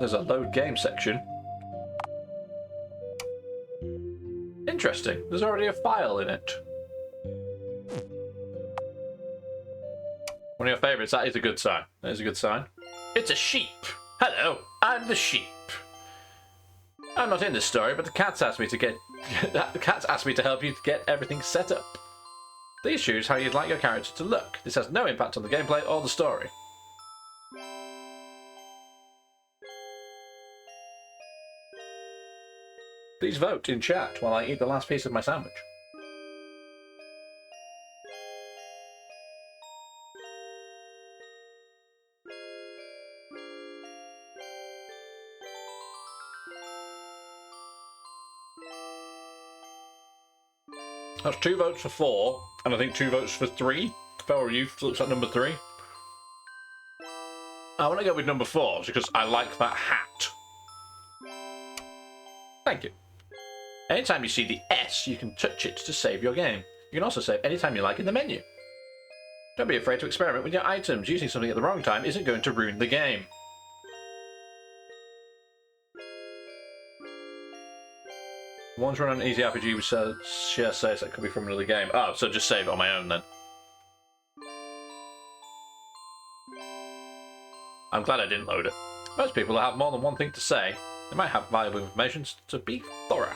There's a load game section. Interesting. There's already a file in it. One of your favourites. That is a good sign. That is a good sign. It's a sheep. Hello, I'm the sheep. I'm not in this story, but the cats asked me to help you get everything set up. Please choose how you'd like your character to look. This has no impact on the gameplay or the story. Please vote in chat while I eat the last piece of my sandwich. That's 2 votes for 4, and I think 2 votes for 3. Feral Youth looks like number 3. I want to go with number 4 because I like that hat. Thank you. Anytime you see the S, you can touch it to save your game. You can also save anytime you like in the menu. Don't be afraid to experiment with your items. Using something at the wrong time isn't going to ruin the game. One's run on an easy RPG with share saves that could be from another game. Oh, so just save it on my own then. I'm glad I didn't load it. Most people have more than one thing to say. They might have valuable information, so be thorough.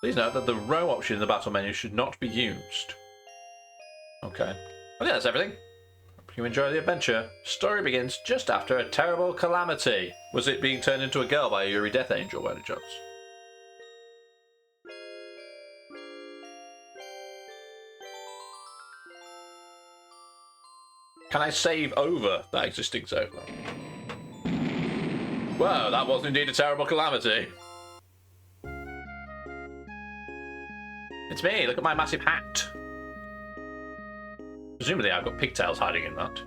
Please note that the row option in the battle menu should not be used. Okay. I think that's everything. Hope you enjoy the adventure. Story begins just after a terrible calamity. Was it being turned into a girl by a Yuri Death Angel by any chance? Can I save over that existing save? Whoa, that was indeed a terrible calamity. It's me, look at my massive hat. Presumably I've got pigtails hiding in that.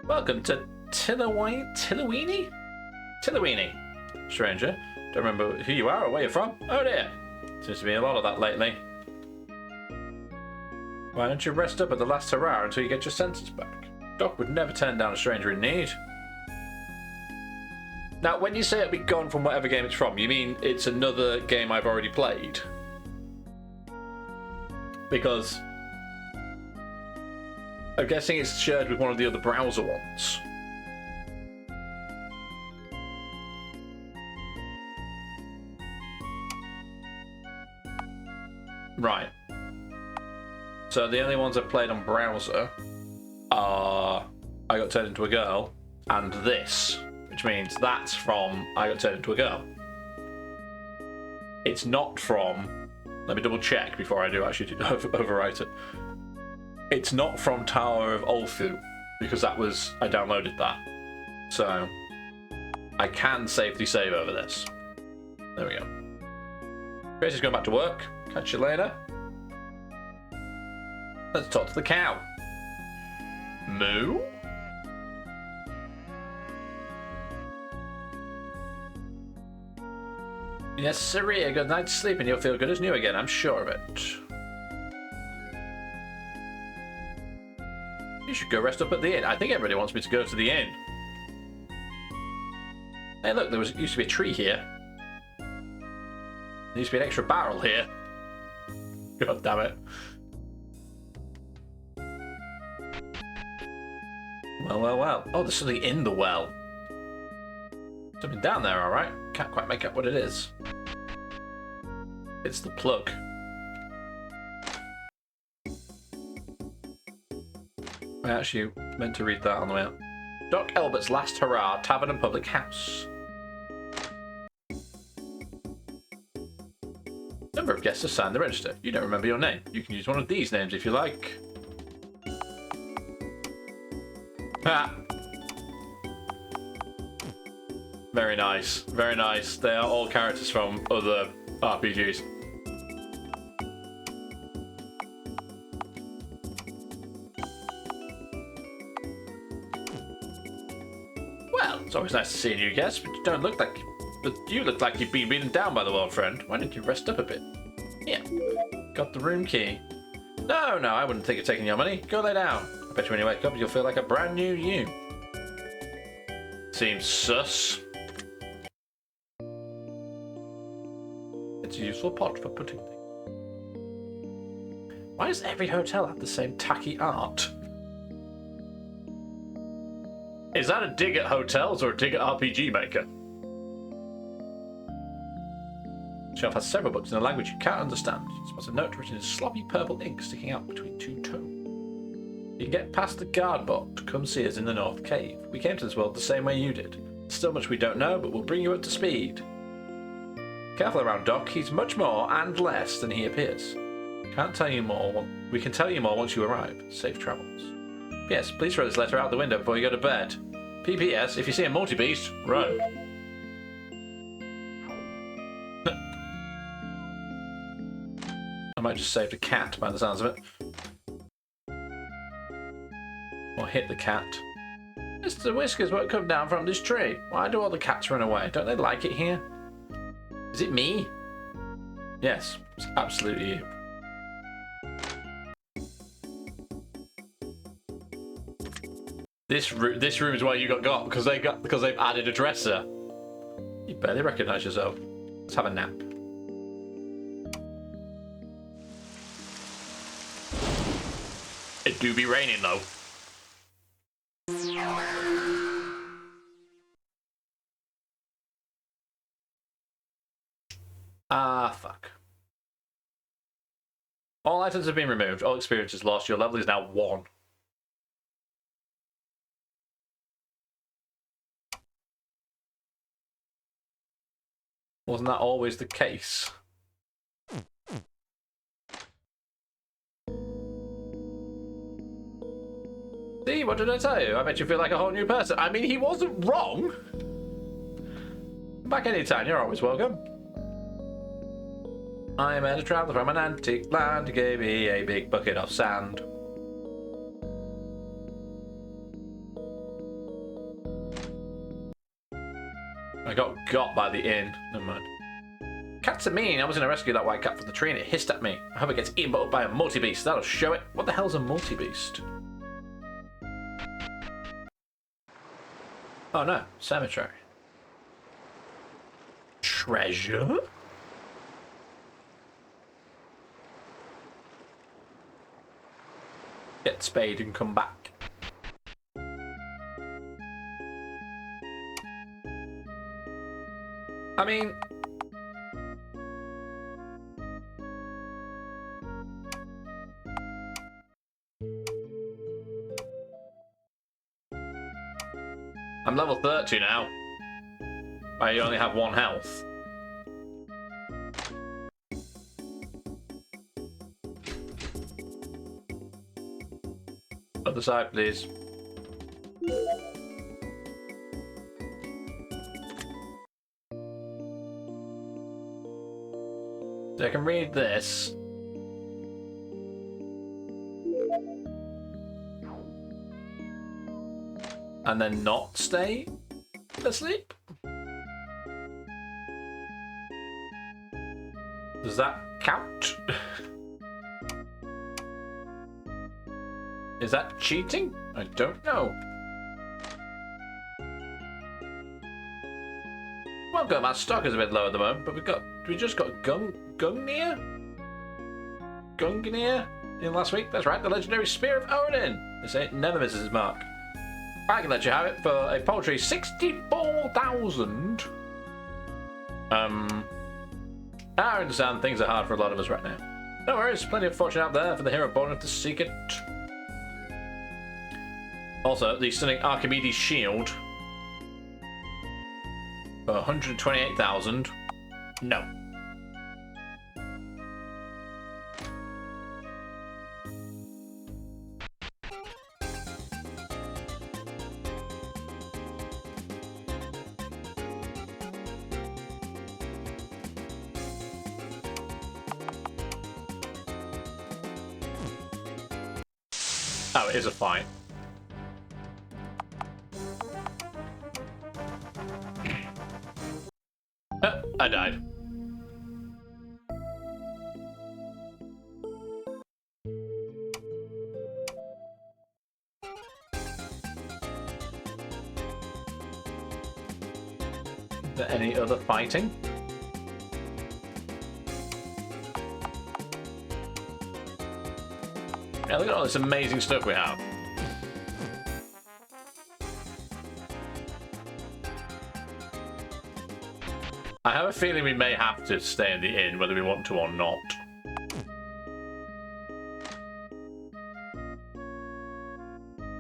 Welcome to Tillowini? Stranger, don't remember who you are or where you're from? Oh dear, seems to be a lot of that lately. Why don't you rest up at the Last Hurrah until you get your senses back? Doc would never turn down a stranger in need. Now, when you say it'll be gone from whatever game it's from, you mean it's another game I've already played? Because I'm guessing it's shared with one of the other browser ones. Right. So the only ones I've played on browser are I Got Turned Into a Girl and this, which means that's from I Got Turned Into a Girl. It's not from, let me double check before I do actually overwrite it. It's not from Tower of Olfu, because that was, I downloaded that. So I can safely save over this. There we go. Grace is going back to work. Catch you later. Let's talk to the cow. Moo? Yes, sirree, a good night's sleep and you'll feel good as new again, I'm sure of it. You should go rest up at the inn. I think everybody wants me to go to the inn. Hey look, there used to be a tree here. There used to be an extra barrel here. God damn it. Well. Oh, there's something in the well. Something down there, alright. Can't quite make out what it is. It's the plug. I actually meant to read that on the way out. Doc Elbert's Last Hurrah, Tavern and Public House. Number of guests have signed the register. You don't remember your name. You can use one of these names if you like. Ah. Very nice, very nice. They are all characters from other RPGs. Well, it's always nice to see a new guest, but you look like you've been beaten down by the world, friend. Why don't you rest up a bit? Yeah, got the room key. No, I wouldn't think of taking your money. Go lay down. I bet you when you wake up, you'll feel like a brand new you. Seems sus. It's a useful pot for putting things. Why does every hotel have the same tacky art? Is that a dig at hotels or a dig at RPG Maker? The shelf has several books in a language you can't understand. It spots a note written in sloppy purple ink sticking out between two tomes. You can get past the guard bot. Come see us in the North Cave. We came to this world the same way you did. There's still much we don't know, but we'll bring you up to speed. Careful around Doc. He's much more and less than he appears. Can't tell you more. We can tell you more once you arrive. Safe travels. P.S. Please throw this letter out the window before you go to bed. P.P.S. If you see a multi-beast, run. I might just save the cat by the sounds of it. Or hit the cat. Mr. Whiskers won't come down from this tree. Why do all the cats run away? Don't they like it here? Is it me? Yes, it's absolutely you. This room is why you got because they've added a dresser. You barely recognise yourself. Let's have a nap. It do be raining though. Ah, fuck. All items have been removed. All experiences lost. Your level is now 1. Wasn't that always the case? See, what did I tell you? I bet you feel like a whole new person. I mean, he wasn't wrong. Come back anytime, you're always welcome. I am a traveller from an antique land who gave me a big bucket of sand. I got by the inn. Never mind. Cats are mean. I was going to rescue that white cat from the tree and it hissed at me. I hope it gets eaten by a multi-beast. That'll show it. What the hell's a multi-beast? Oh no, cemetery. Treasure? Get spade and come back. I mean... I'm level 30 now. I only have 1 health. Other side, please. So I can read this. And then not stay asleep? Does that count? Is that cheating? I don't know. Welcome, our stock is a bit low at the moment, but we just got Gungnir in last week. That's right, the legendary Spear of Odin. They say it never misses its mark. I can let you have it for a paltry 64,000. I understand things are hard for a lot of us right now. No worries, plenty of fortune out there for the hero born of the seek it. Also, the stunning Archimedes shield for 128,000. No. Oh, it is a fight. I died. there any other fighting? Yeah, look at all this amazing stuff we have. I have a feeling we may have to stay in the inn, whether we want to or not.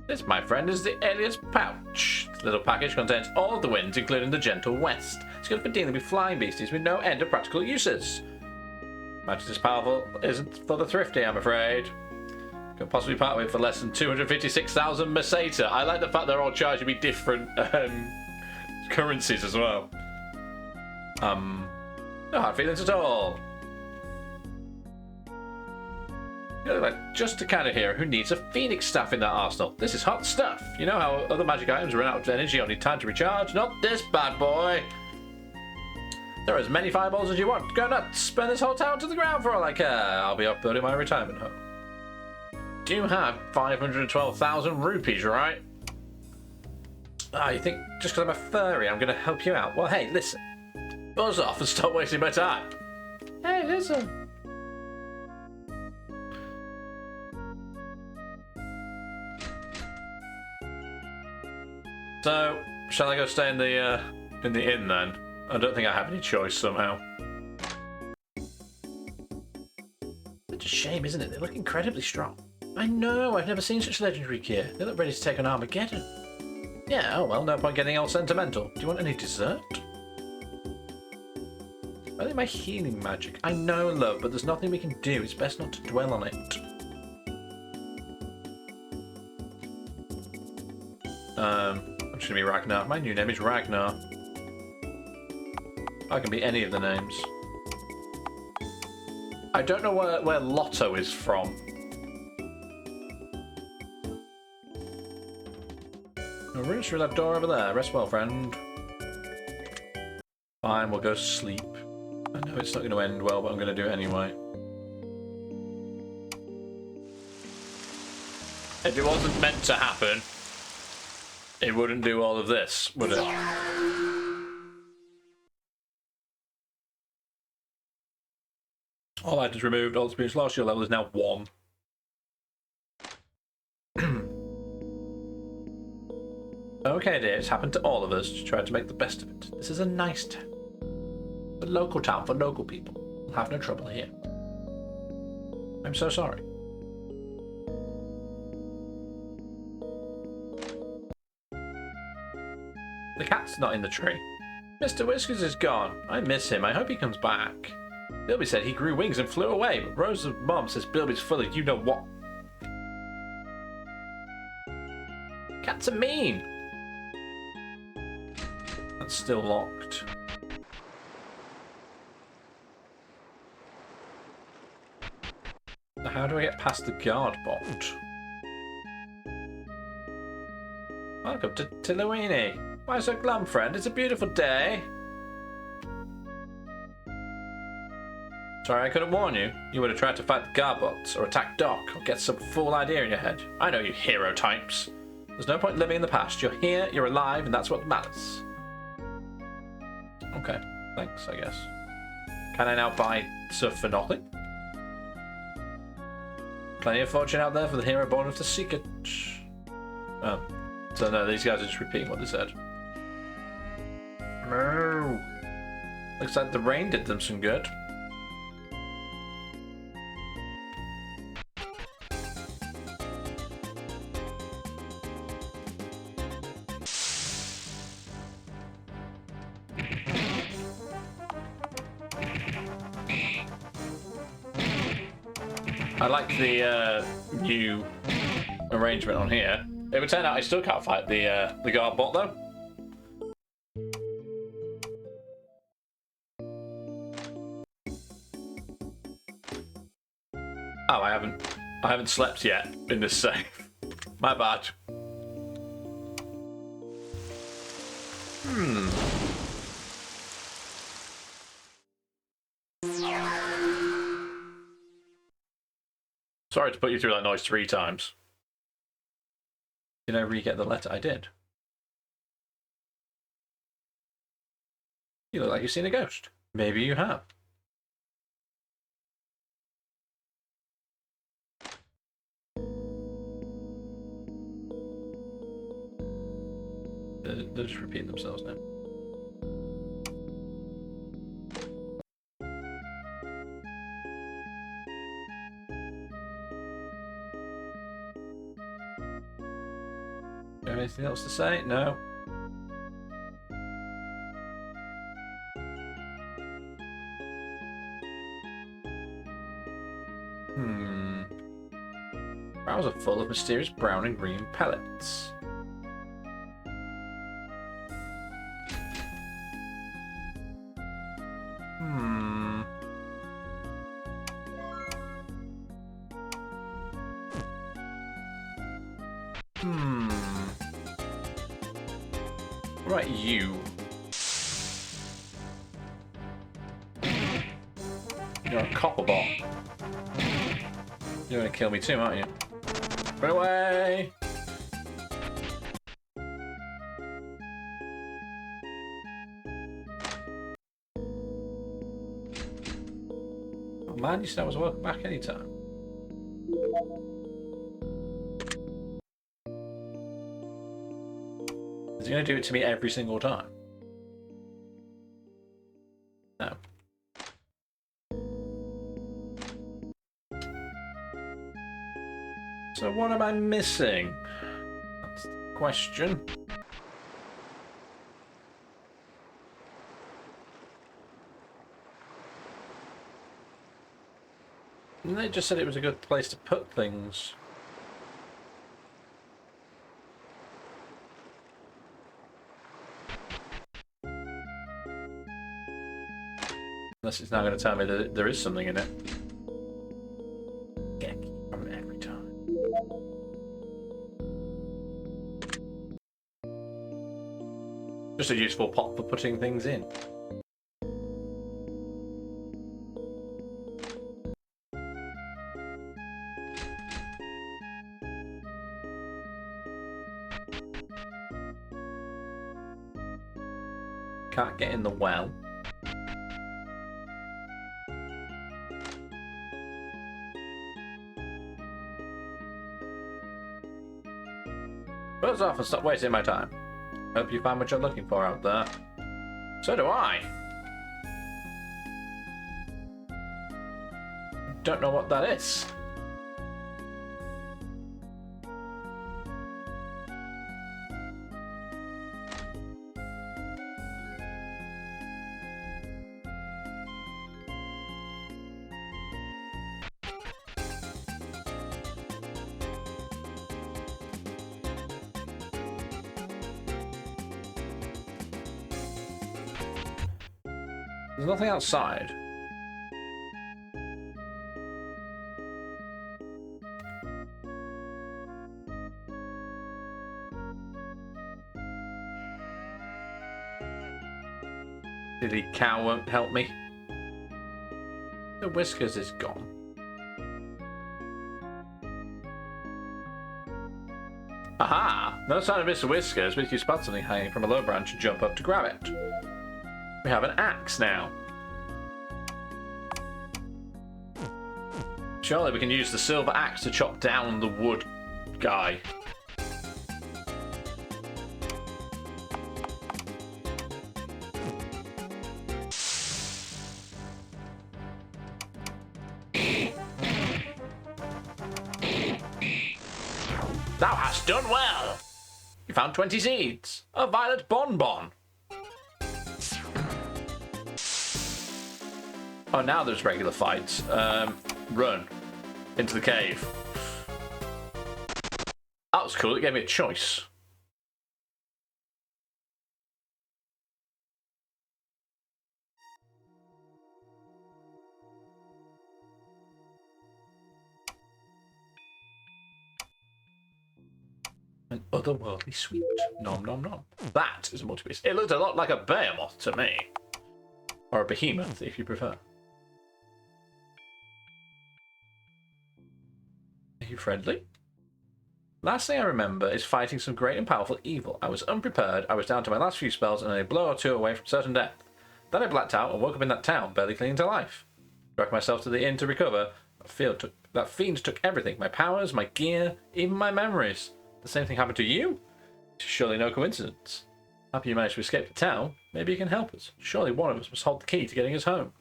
This, my friend, is the Alias Pouch. This little package contains all of the winds, including the gentle west. It's good for dealing with flying beasties with no end of practical uses. Magic is powerful isn't for the thrifty, I'm afraid. Could possibly part with for less than 256,000 Meseta. I like the fact they're all charging me different currencies as well. No hard feelings at all. You look like just the kind of hero who needs a phoenix staff in their arsenal. This is hot stuff. You know how other magic items run out of energy, only time to recharge? Not this bad boy. There are as many fireballs as you want. Go nuts. Burn this whole town to the ground for all I care. I'll be uploading my retirement home. Do you have 512,000 rupees, right? Ah, you think just because I'm a furry I'm going to help you out? Well, hey, listen. Buzz off and stop wasting my time. Hey, listen. So, shall I go stay in the inn then? I don't think I have any choice somehow. Such a shame, isn't it? They look incredibly strong. I know, I've never seen such legendary gear. They look ready to take on Armageddon. Yeah, oh well, no point getting all sentimental. Do you want any dessert? I think my healing magic. I know, love, but there's nothing we can do. It's best not to dwell on it. I'm just gonna be Ragnar. My new name is Ragnar. I can be any of the names. I don't know where Lotto is from. I'll reach through that door over there. Rest well, friend. Fine, we'll go sleep. I know it's not going to end well, but I'm going to do it anyway. If it wasn't meant to happen, it wouldn't do all of this, would it? All items removed, all experience lost, your level is now 1. Okay, dear, it's happened to all of us. Just try to make the best of it. This is a nice town. A local town for local people. We'll have no trouble here. I'm so sorry. The cat's not in the tree. Mr. Whiskers is gone. I miss him. I hope he comes back. Bilby said he grew wings and flew away, but Rose's mom says Bilby's full of you-know-what. Cats are mean. That's still locked. How do I get past the guard bot? Welcome to Tilluini. Why so glum, friend? It's a beautiful day. Sorry I couldn't warn you. You would have tried to fight the guard bots, or attack Doc, or get some fool idea in your head. I know you hero types. There's no point living in the past. You're here, you're alive, and that's what matters. Okay, thanks, I guess. Can I now buy stuff for nothing? Plenty of fortune out there for the hero born of the secret. Oh. So no, these guys are just repeating what they said. No. Looks like the rain did them some good. I like the new arrangement on here. It would turn out I still can't fight the guard bot though. Oh, I haven't slept yet in this save. My bad. Sorry to put you through that noise 3 times. Did I re-get the letter? I did. You look like you've seen a ghost. Maybe you have. They're just repeating themselves now. Do you have anything else to say? No. Browns are full of mysterious brown and green pellets. What about you? You're a copper bot. You're gonna kill me too, aren't you? Run away! Oh man, you said I was welcome back anytime. Is he gonna do it to me every single time? No. So what am I missing? That's the question. And they just said it was a good place to put things. Unless it's now going to tell me that there is something in it. From every time. Just a useful pot for putting things in. Can't get in the well. Buzz off and stop wasting my time. Hope you find what you're looking for out there. So do I. Don't know what that is. There's nothing outside. Silly cow won't help me. The whiskers is gone. Aha! No sign of Mr. Whiskers, but you spot something hanging from a low branch and jump up to grab it. We have an axe now. Surely we can use the silver axe to chop down the wood guy. Thou hast done well. You found 20 seeds. A violet bonbon. Oh, now there's regular fights. Run. Into the cave. That was cool. It gave me a choice. An otherworldly sweet. Nom nom nom. That is a multi-piece. It looked a lot like a behemoth to me. Or a behemoth, if you prefer. Are you friendly? Last thing I remember is fighting some great and powerful evil. I was unprepared, I was down to my last few spells and a blow or two away from certain death. Then I blacked out and woke up in that town, barely clinging to life. Dragged myself to the inn to recover. That fiend took everything. My powers, my gear, even my memories. The same thing happened to you? It's surely no coincidence. Happy you managed to escape the town. Maybe you can help us. Surely one of us must hold the key to getting us home.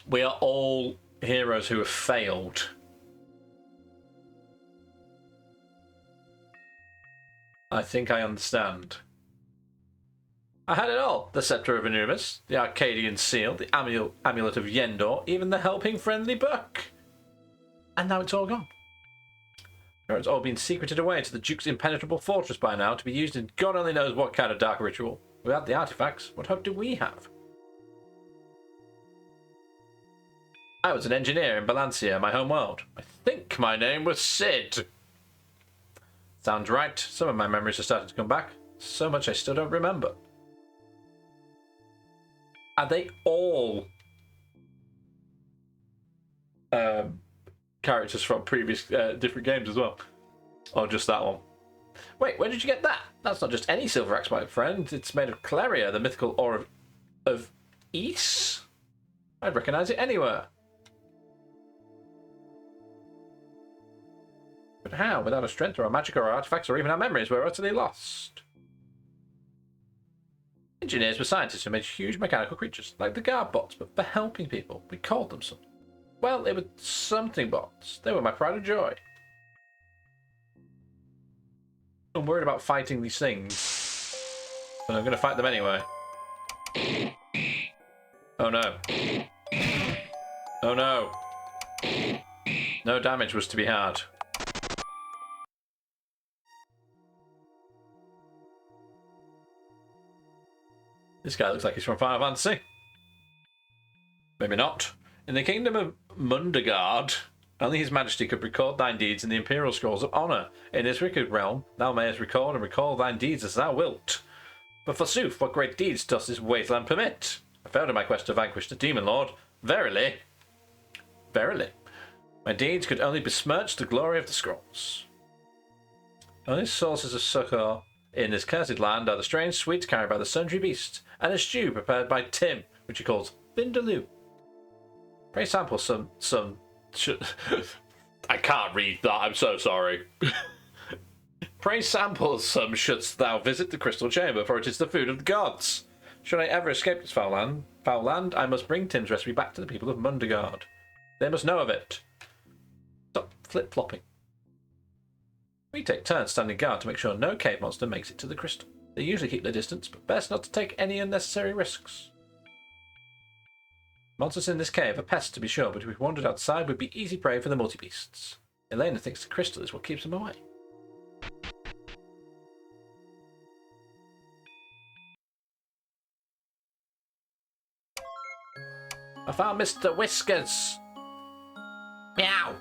We are all heroes who have failed. I think I understand. I had it all. The Sceptre of Anubis, the Arcadian Seal, the Amulet of Yendor, even the Helping Friendly Book. And now it's all gone. Or it's all been secreted away to the Duke's impenetrable fortress by now to be used in God only knows what kind of dark ritual. Without the artifacts, what hope do we have? I was an engineer in Balancia, my home world. I think my name was Sid. Sounds right. Some of my memories are starting to come back. So much I still don't remember. Are they all characters from previous different games as well? Or just that one? Wait, where did you get that? That's not just any silver axe, my friend. It's made of Claria, the mythical ore of Ys. I'd recognize it anywhere. But how? Without a strength or a magic or artifacts or even our memories, we're utterly lost. Engineers were scientists who made huge mechanical creatures, like the guard bots, but for helping people. We called them something. Well, they were something bots. They were my pride and joy. I'm worried about fighting these things, but I'm going to fight them anyway. Oh no. Oh no. No damage was to be had. This guy looks like he's from Final Fantasy. Maybe not. In the kingdom of Mundagard, only His Majesty could record thine deeds in the Imperial Scrolls of Honour. In this wicked realm, thou mayest record and recall thine deeds as thou wilt. But forsooth, what great deeds does this wasteland permit? I failed in my quest to vanquish the Demon Lord. Verily. Verily. My deeds could only besmirch the glory of the scrolls. Only sources of succour in this cursed land are the strange sweets carried by the sundry beasts, and a stew prepared by Tim, which he calls Vindaloo. Pray sample some I can't read that, I'm so sorry. Pray sample some shouldst thou visit the crystal chamber, for it is the food of the gods. Should I ever escape this foul land, I must bring Tim's recipe back to the people of Mundagard. They must know of it. Stop flip-flopping. We take turns standing guard to make sure no cave monster makes it to the crystal. They usually keep their distance, but best not to take any unnecessary risks. Monsters in this cave are pests to be sure, but if we wandered outside, we'd be easy prey for the multi-beasts. Elena thinks the crystal is what keeps them away. I found Mr. Whiskers! Meow!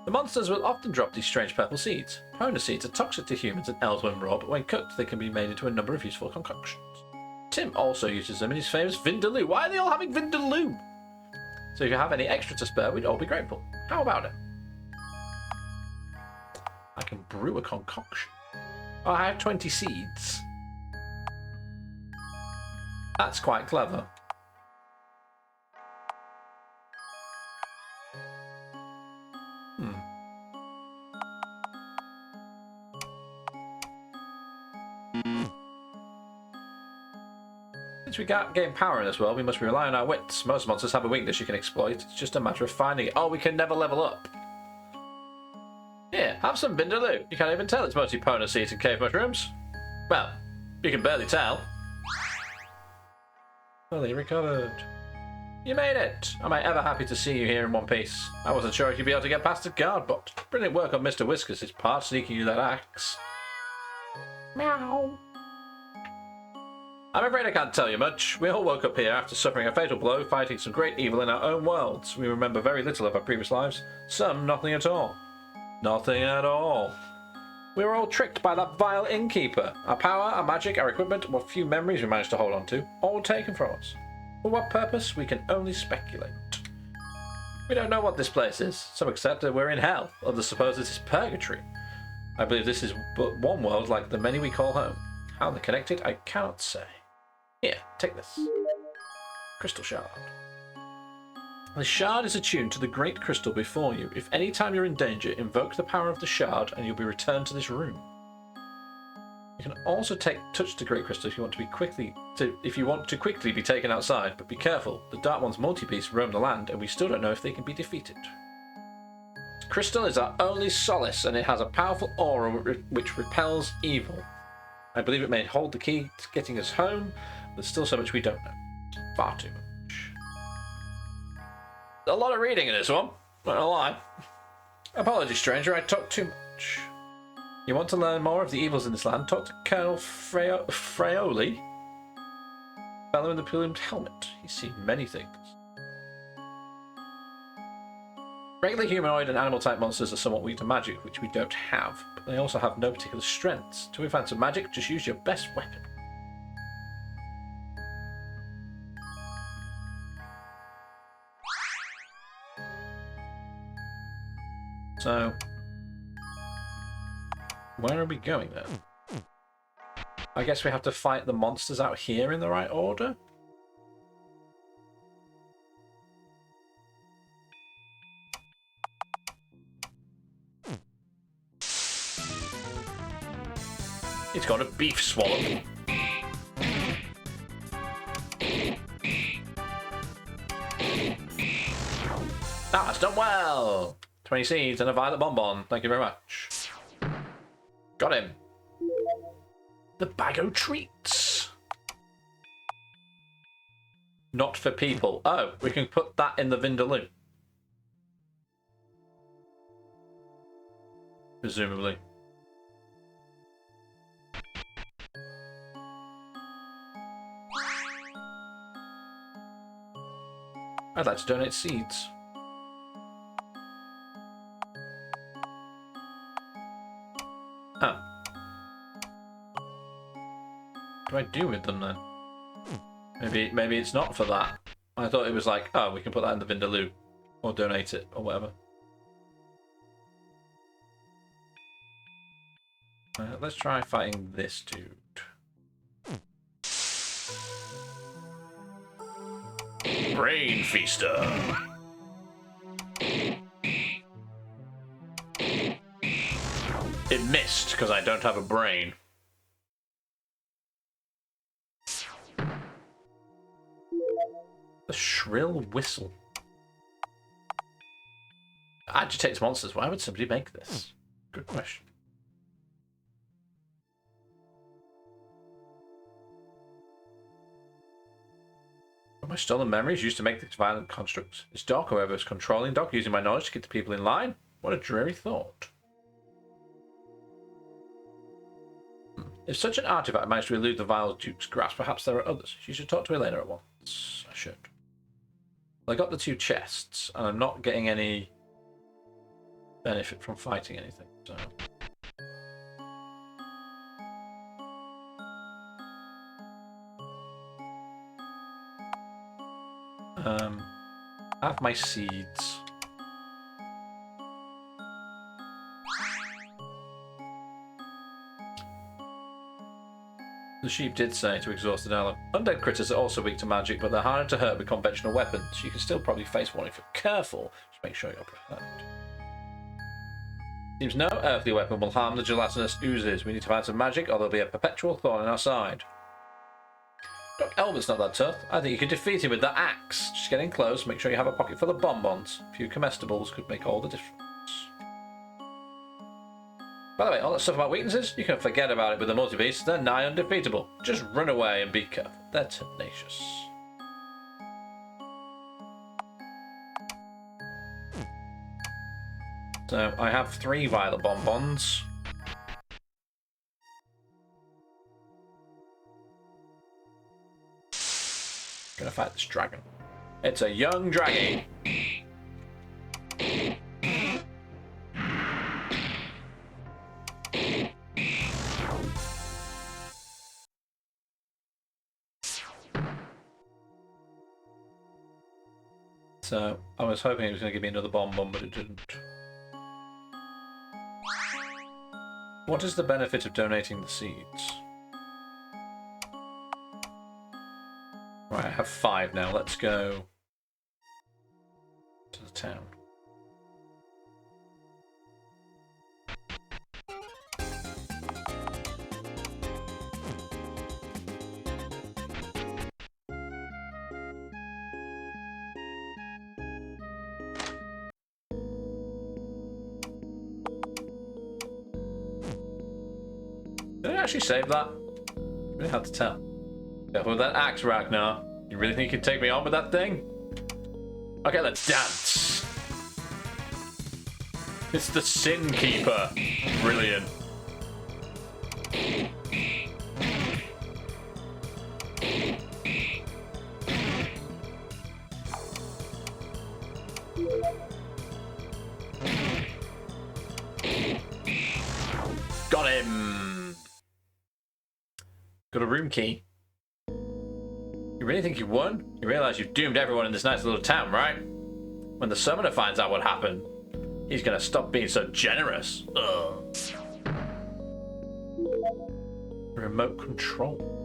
The monsters will often drop these strange purple seeds. Pona seeds are toxic to humans and elves when raw, but when cooked they can be made into a number of useful concoctions. Tim also uses them in his famous Vindaloo. Why are they all having Vindaloo? So if you have any extra to spare, we'd all be grateful. How about it? I can brew a concoction. Oh, I have 20 seeds. That's quite clever. Since we can't gain power in this world, we must rely on our wits. Most monsters have a weakness you can exploit. It's just a matter of finding it. Oh, we can never level up. Here, have some Vindaloo. You can't even tell it's mostly Pona seeds and cave mushrooms. Well, you can barely tell. Fully recovered. You made it! Am I ever happy to see you here in one piece. I wasn't sure if you'd be able to get past the guard bot. Brilliant work on Mr. Whiskers' part, sneaking you that axe. Meow. I'm afraid I can't tell you much. We all woke up here after suffering a fatal blow, fighting some great evil in our own worlds. We remember very little of our previous lives. Some, nothing at all. Nothing at all. We were all tricked by that vile innkeeper. Our power, our magic, our equipment, what few memories we managed to hold on to, all taken from us. For what purpose, we can only speculate. We don't know what this place is. Some accept that we're in hell, others suppose this is purgatory. I believe this is but one world like the many we call home. How they're connected, I cannot say. Here, take this. Crystal shard. The shard is attuned to the great crystal before you. If any time you're in danger, invoke the power of the shard and you'll be returned to this room. You can also touch the great crystal if you want to quickly be taken outside, but be careful. The Dark One's multi-beasts roam the land and we still don't know if they can be defeated. The crystal is our only solace and it has a powerful aura which repels evil. I believe it may hold the key to getting us home, but there's still so much we don't know. Far too much. A lot of reading in this one, not gonna lie. Apologies, stranger, I talk too much. You want to learn more of the evils in this land? Talk to Colonel Fraioli, fellow in the plumed helmet. He's seen many things. Regular humanoid and animal-type monsters are somewhat weak to magic, which we don't have, but they also have no particular strengths. To advance magic, just use your best weapon. So, where are we going then? I guess we have to fight the monsters out here in the right order? It's got a beef swallow. That's done well! 20 seeds and a violet bonbon. Thank you very much. Got him. The bag o' treats. Not for people. Oh, we can put that in the Vindaloo. Presumably. I'd like to donate seeds. Oh. What do I do with them then? Maybe it's not for that. I thought it was like, oh, we can put that in the Vindaloo. Or donate it, or whatever. Let's try fighting this dude. Brain Feaster! It missed because I don't have a brain. The shrill whistle. Agitates monsters. Why would somebody make this? Good question. My stolen memories used to make these violent constructs. This dog, however, is controlling dog, using my knowledge to keep the people in line. What a dreary thought. If such an artifact managed to elude the vile Duke's grasp, perhaps there are others. You should talk to Elena at once. I should. Well, I got the 2 chests, and I'm not getting any benefit from fighting anything, so... I have my seeds. The sheep did say to exhausted ally. Undead critters are also weak to magic, but they're harder to hurt with conventional weapons. You can still probably face one if you're careful. Just make sure you're prepared. Seems no earthly weapon will harm the gelatinous oozes. We need to find some magic, or there'll be a perpetual thorn in our side. Doc Elbert's not that tough. I think you could defeat him with that axe. Just getting close. Make sure you have a pocket full of bonbons. A few comestibles could make all the difference. By the way, all that stuff about weaknesses, you can forget about it with the multi-beasts. They're nigh undefeatable. Just run away and be careful. They're tenacious. So, I have 3 violet bonbons. Gonna fight this dragon. It's a young dragon. So I was hoping it was going to give me another bonbon, but it didn't. What is the benefit of donating the seeds? have 5 now. Let's go to the town. Did I actually save that? Really hard to tell. Careful with that axe, Ragnar. You really think you can take me on with that thing? Okay, let's dance. It's the Sin Keeper. Brilliant. Got him. Got a room key. You really think you won? You realize you've doomed everyone in this nice little town, right? When the summoner finds out what happened, he's gonna stop being so generous. Ugh. Remote control.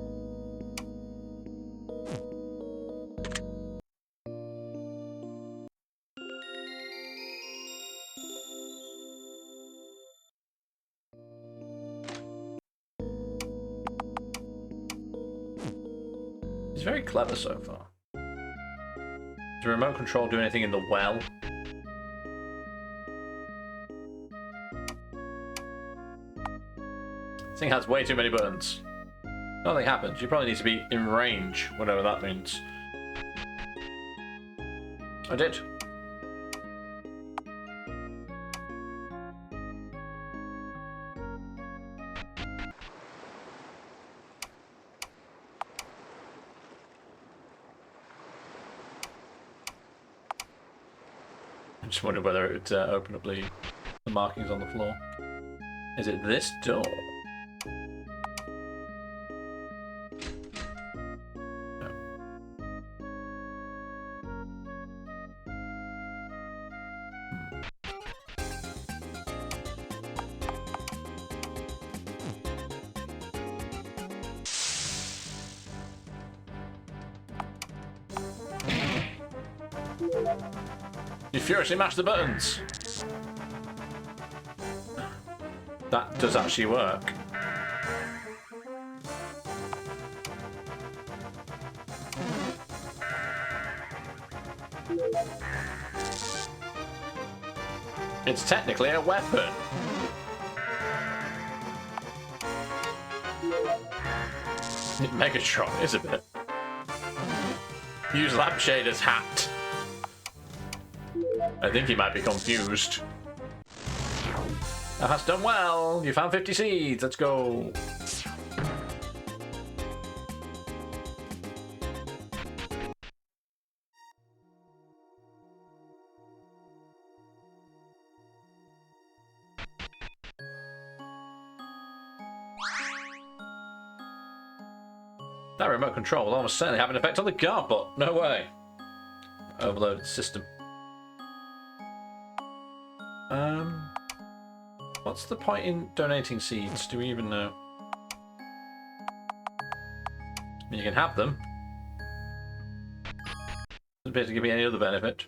He's very clever so far. Does the remote control do anything in the well? This thing has way too many buttons. Nothing happens. You probably need to be in range, whatever that means. I did. I just wondered whether it would open up the markings on the floor. Is it this door? No. You furiously mash the buttons. That does actually work. It's technically a weapon. Megatron is a bit. Use Lampshader's hat. I think he might be confused. That has done well. You found 50 seeds. Let's go. That remote control will almost certainly have an effect on the guard bot. No way. Overloaded system. What's the point in donating seeds? Do we even know? I mean, you can have them. Doesn't appear to give me any other benefit.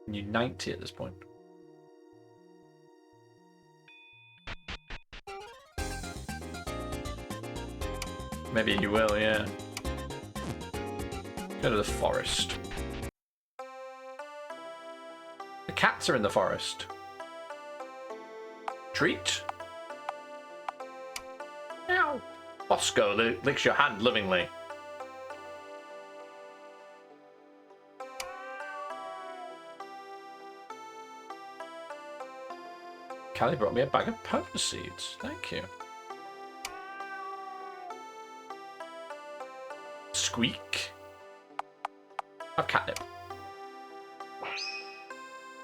I need 90 at this point. Maybe you will, yeah. Go to the forest. The cats are in the forest. Treat. Ow. Bosco licks your hand lovingly. Callie brought me a bag of potent seeds. Thank you. Squeak. Have catnip.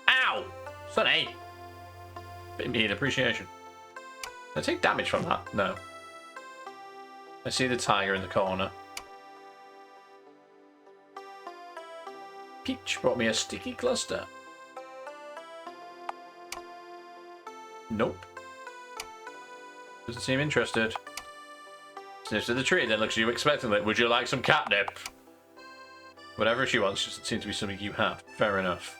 Ow! Sonny! Bit immediate appreciation. Did I take damage from that? No. I see the tiger in the corner. Peach brought me a sticky cluster. Nope. Doesn't seem interested. Sniffs at the tree, then looks at you expectantly. Would you like some catnip? Whatever she wants doesn't seem to be something you have. Fair enough.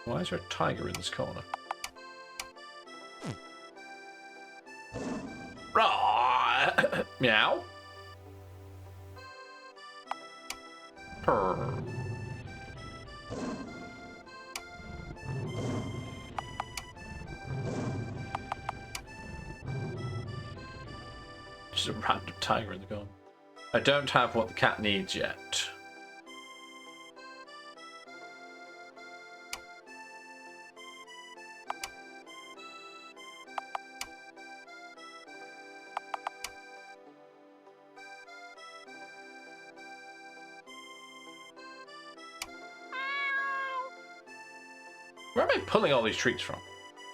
Why is there a tiger in this corner? Meow. Purr. Just a random tiger in the corner. I don't have what the cat needs yet. Where am I pulling all these treats from?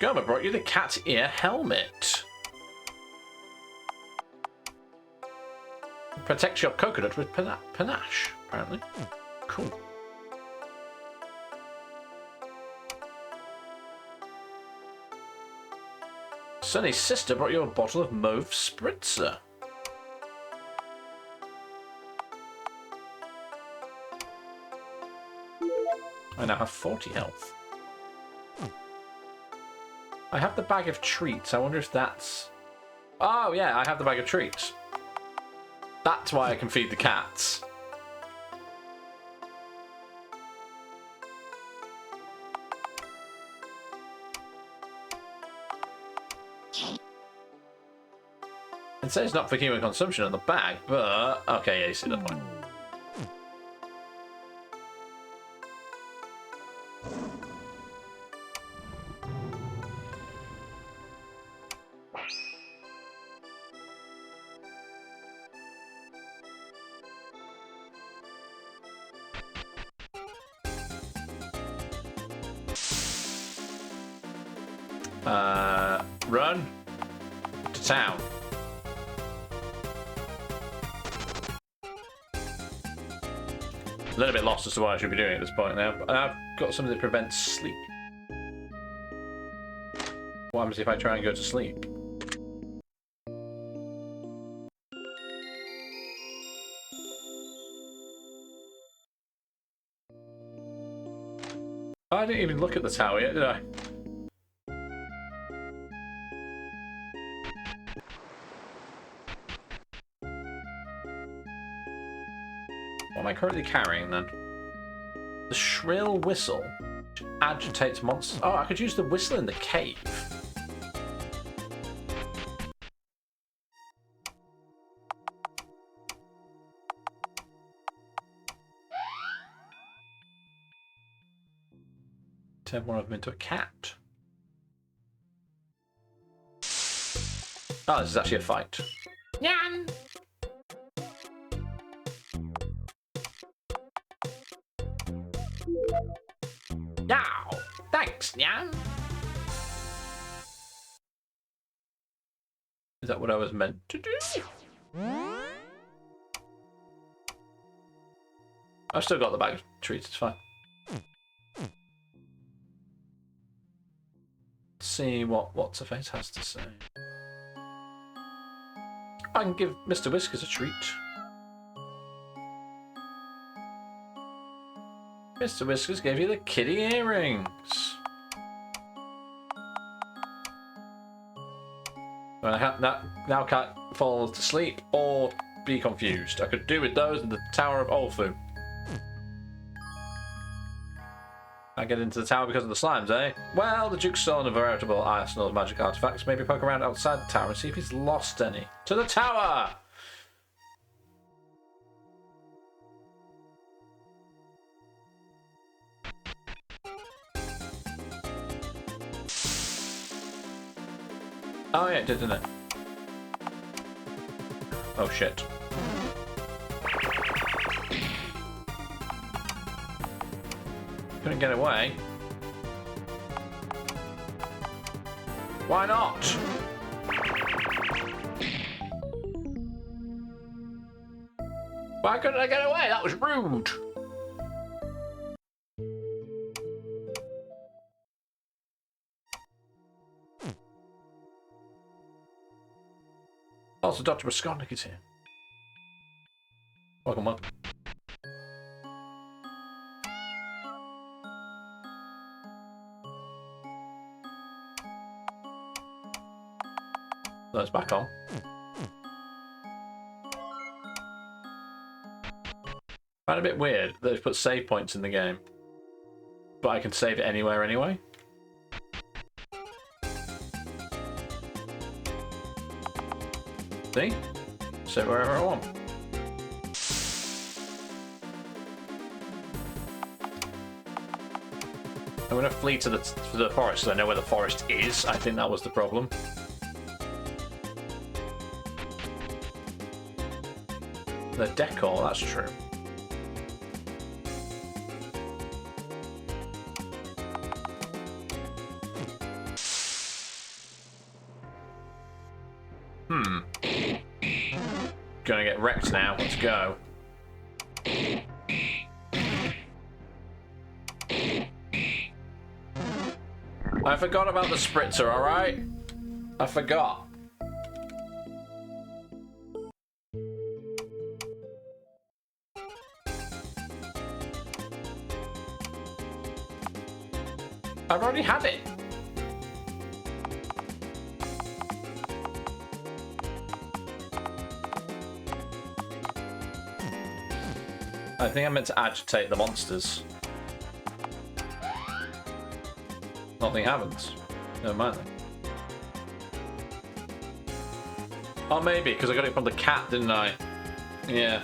Goma brought you the cat's ear helmet. Protects your coconut with panache, apparently. Cool. Sunny's sister brought you a bottle of mauve spritzer. I now have 40 health. I have the bag of treats. I wonder if that's... Oh, yeah, I have the bag of treats. That's why I can feed the cats. It says not for human consumption on the bag, but... Okay, yeah, you see the point. Run to town. A little bit lost as to what I should be doing at this point now, but I've got something that prevents sleep. What happens if I try and go to sleep? I didn't even look at the tower yet, did I? What am I currently carrying then? The shrill whistle, which agitates monsters. Oh, I could use the whistle in the cave. Turn one of them into a cat. Oh, this is actually a fight. Nyan! Now, thanks, Nyan. Is that what I was meant to do? I've still got the bag of treats, it's fine. Let's see what What's-Her-Face has to say. I can give Mr. Whiskers a treat. Mr. Whiskers gave you the kitty earrings. Well, I now can't fall to sleep or be confused. I could do with those in the Tower of Olfu. I get into the tower because of the slimes, eh? Well, the Duke's stolen a veritable arsenal of magic artifacts. Maybe poke around outside the tower and see if he's lost any. To the tower! Oh yeah, it did, didn't it? Oh shit. Couldn't get away. Why not? Why couldn't I get away? That was rude. Also, Dr. Raskolnik is here. Welcome, welcome. That's back on. Kind of a bit weird that they've put save points in the game, but I can save it anywhere anyway. See? Save wherever I want. I'm gonna flee to the forest so I know where the forest is. I think that was the problem. The decor, that's true. Gonna get wrecked now. Let's go. I forgot about the spritzer, alright? I forgot. I've already had it. I think I meant to agitate the monsters. Nothing happens. Never mind then. Oh, maybe, because I got it from the cat, didn't I? Yeah.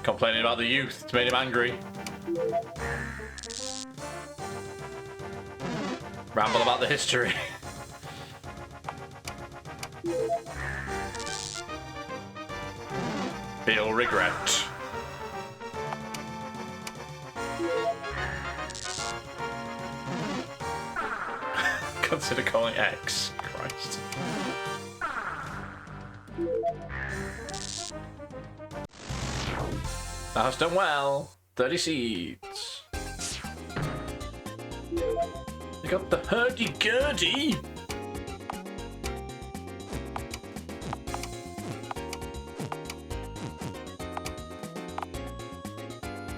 Complaining about the youth. It's made him angry. Ramble about the history. Feel regret. Consider calling X. Christ. That has done well. 30 seeds. You got the hurdy-gurdy.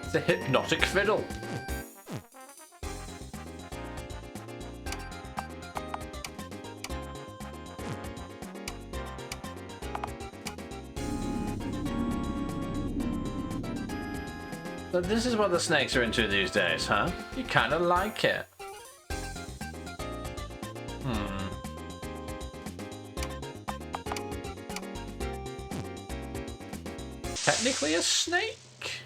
It's a hypnotic fiddle. So this is what the snakes are into these days, huh? You kind of like it. Technically a snake?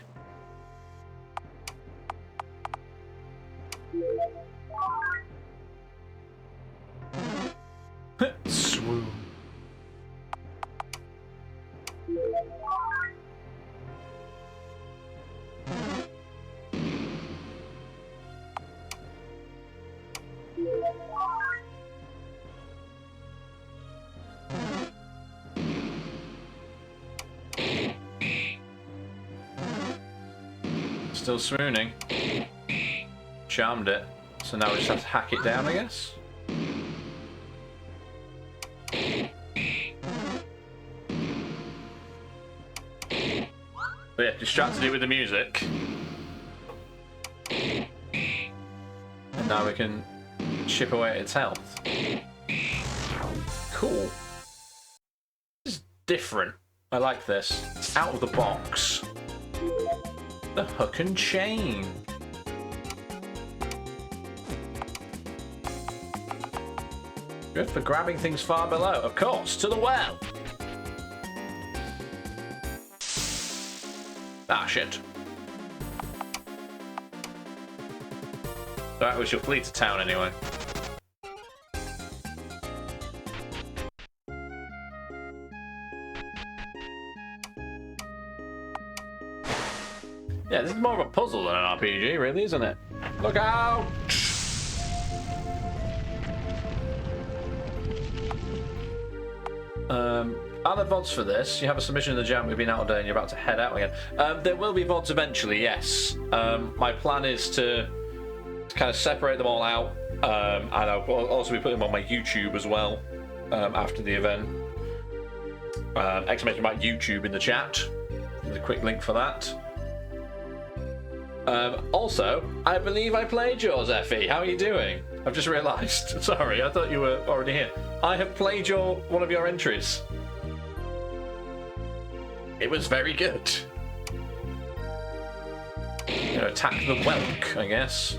Swoon. Still swooning. Charmed it. So now we just have to hack it down, I guess. But yeah, distracted it with the music. And now we can chip away at its health. Cool. This is different. I like this. It's out of the box. The hook and chain. Good for grabbing things far below. Of course, to the well. Ah, shit. Alright, we shall flee to town anyway. Yeah, this is more of a puzzle than an RPG, really, isn't it? Look out! Are there VODs for this? You have a submission in the jam, we've been out all day and you're about to head out again. There will be VODs eventually, yes. My plan is to kind of separate them all out, and I'll also be putting them on my YouTube as well after the event. Exclamation mark YouTube in the chat. There's a quick link for that. Also, I believe I played yours, Effie. How are you doing? I've just realised. Sorry, I thought you were already here. I have played one of your entries. It was very good. You know, attack the whelk, I guess.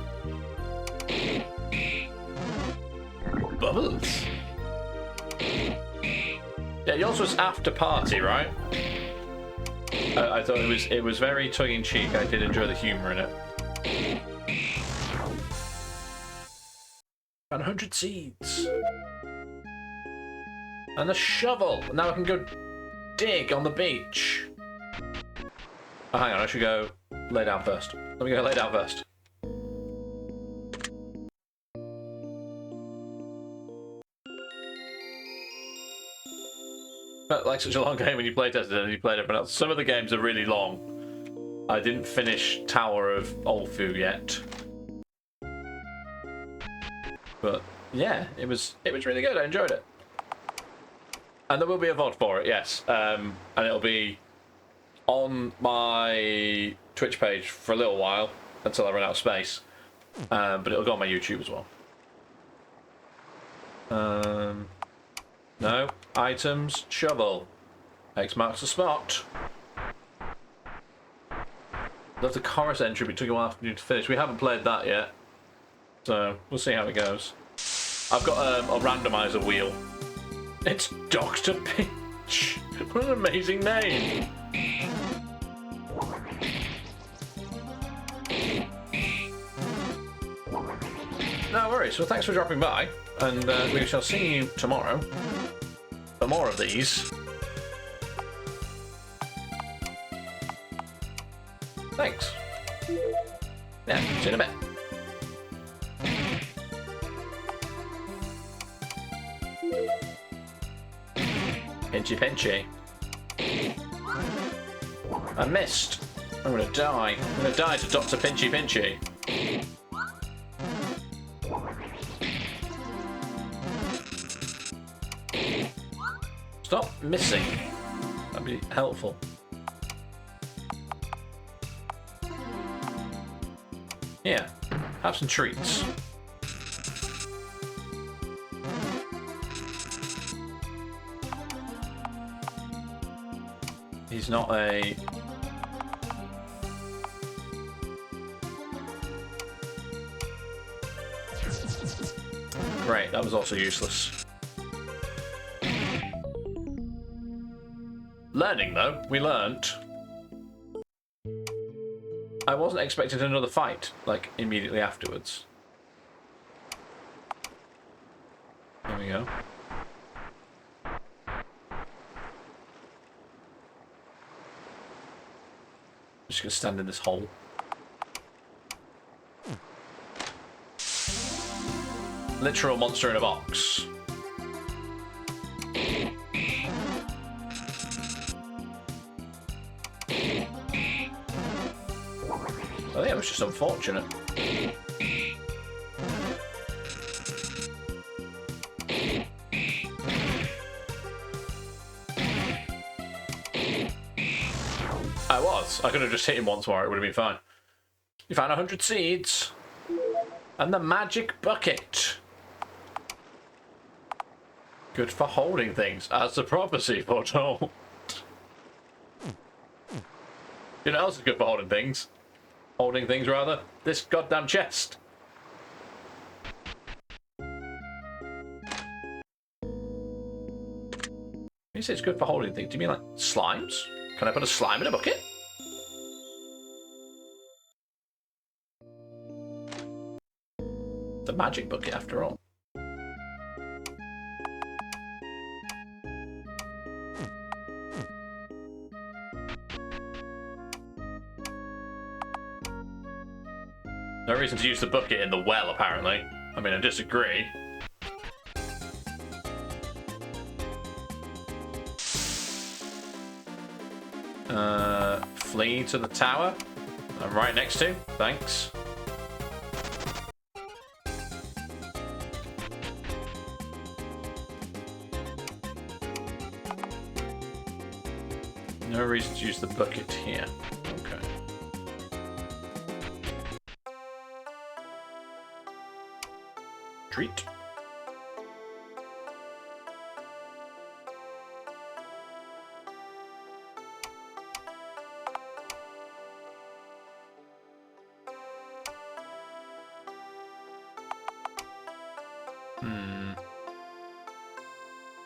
Bubbles. Yeah, yours was after party, right? I thought it was very tongue-in-cheek. I did enjoy the humour in it. 100 seeds. And a shovel. Now I can go dig on the beach. Oh, hang on, I should go lay down first. Let me go lay down first. Felt like such a long game when you play tested and you played everyone else. Some of the games are really long. I didn't finish Tower of Olfu yet. But yeah, it was really good. I enjoyed it. And there will be a VOD for it, yes. And it'll be on my Twitch page for a little while until I run out of space. But it'll go on my YouTube as well. No. Items. Shovel. X marks the spot. Love the chorus entry, but it took a while for you to finish. We haven't played that yet. So, we'll see how it goes. I've got a randomizer wheel. It's Dr. Pinch. What an amazing name. No worries. Well, thanks for dropping by. And we shall see you tomorrow for more of these. Thanks. Yeah, see you in a bit. Pinchy pinchy. I missed. I'm gonna die. I'm gonna die to Dr. Pinchy Pinchy. Stop missing. That'd be helpful. Yeah, have some treats. He's not a... Great, that was also useless. Learning, though. We learnt. I wasn't expecting another fight, like, immediately afterwards. There we go. I'm just gonna stand in this hole. Literal monster in a box. I think it was just unfortunate. I was. I could have just hit him once more, it would have been fine. You found 100 seeds. And the magic bucket. Good for holding things, as the prophecy foretold. You know what else is good for holding things? Holding things, rather. This goddamn chest. You say it's good for holding things. Do you mean like slimes? Can I put a slime in a bucket? The magic bucket, after all. No reason to use the bucket in the well, apparently. I mean, I disagree. Flee to the tower. I'm right next to. Thanks. No reason to use the bucket here. Okay. Treat.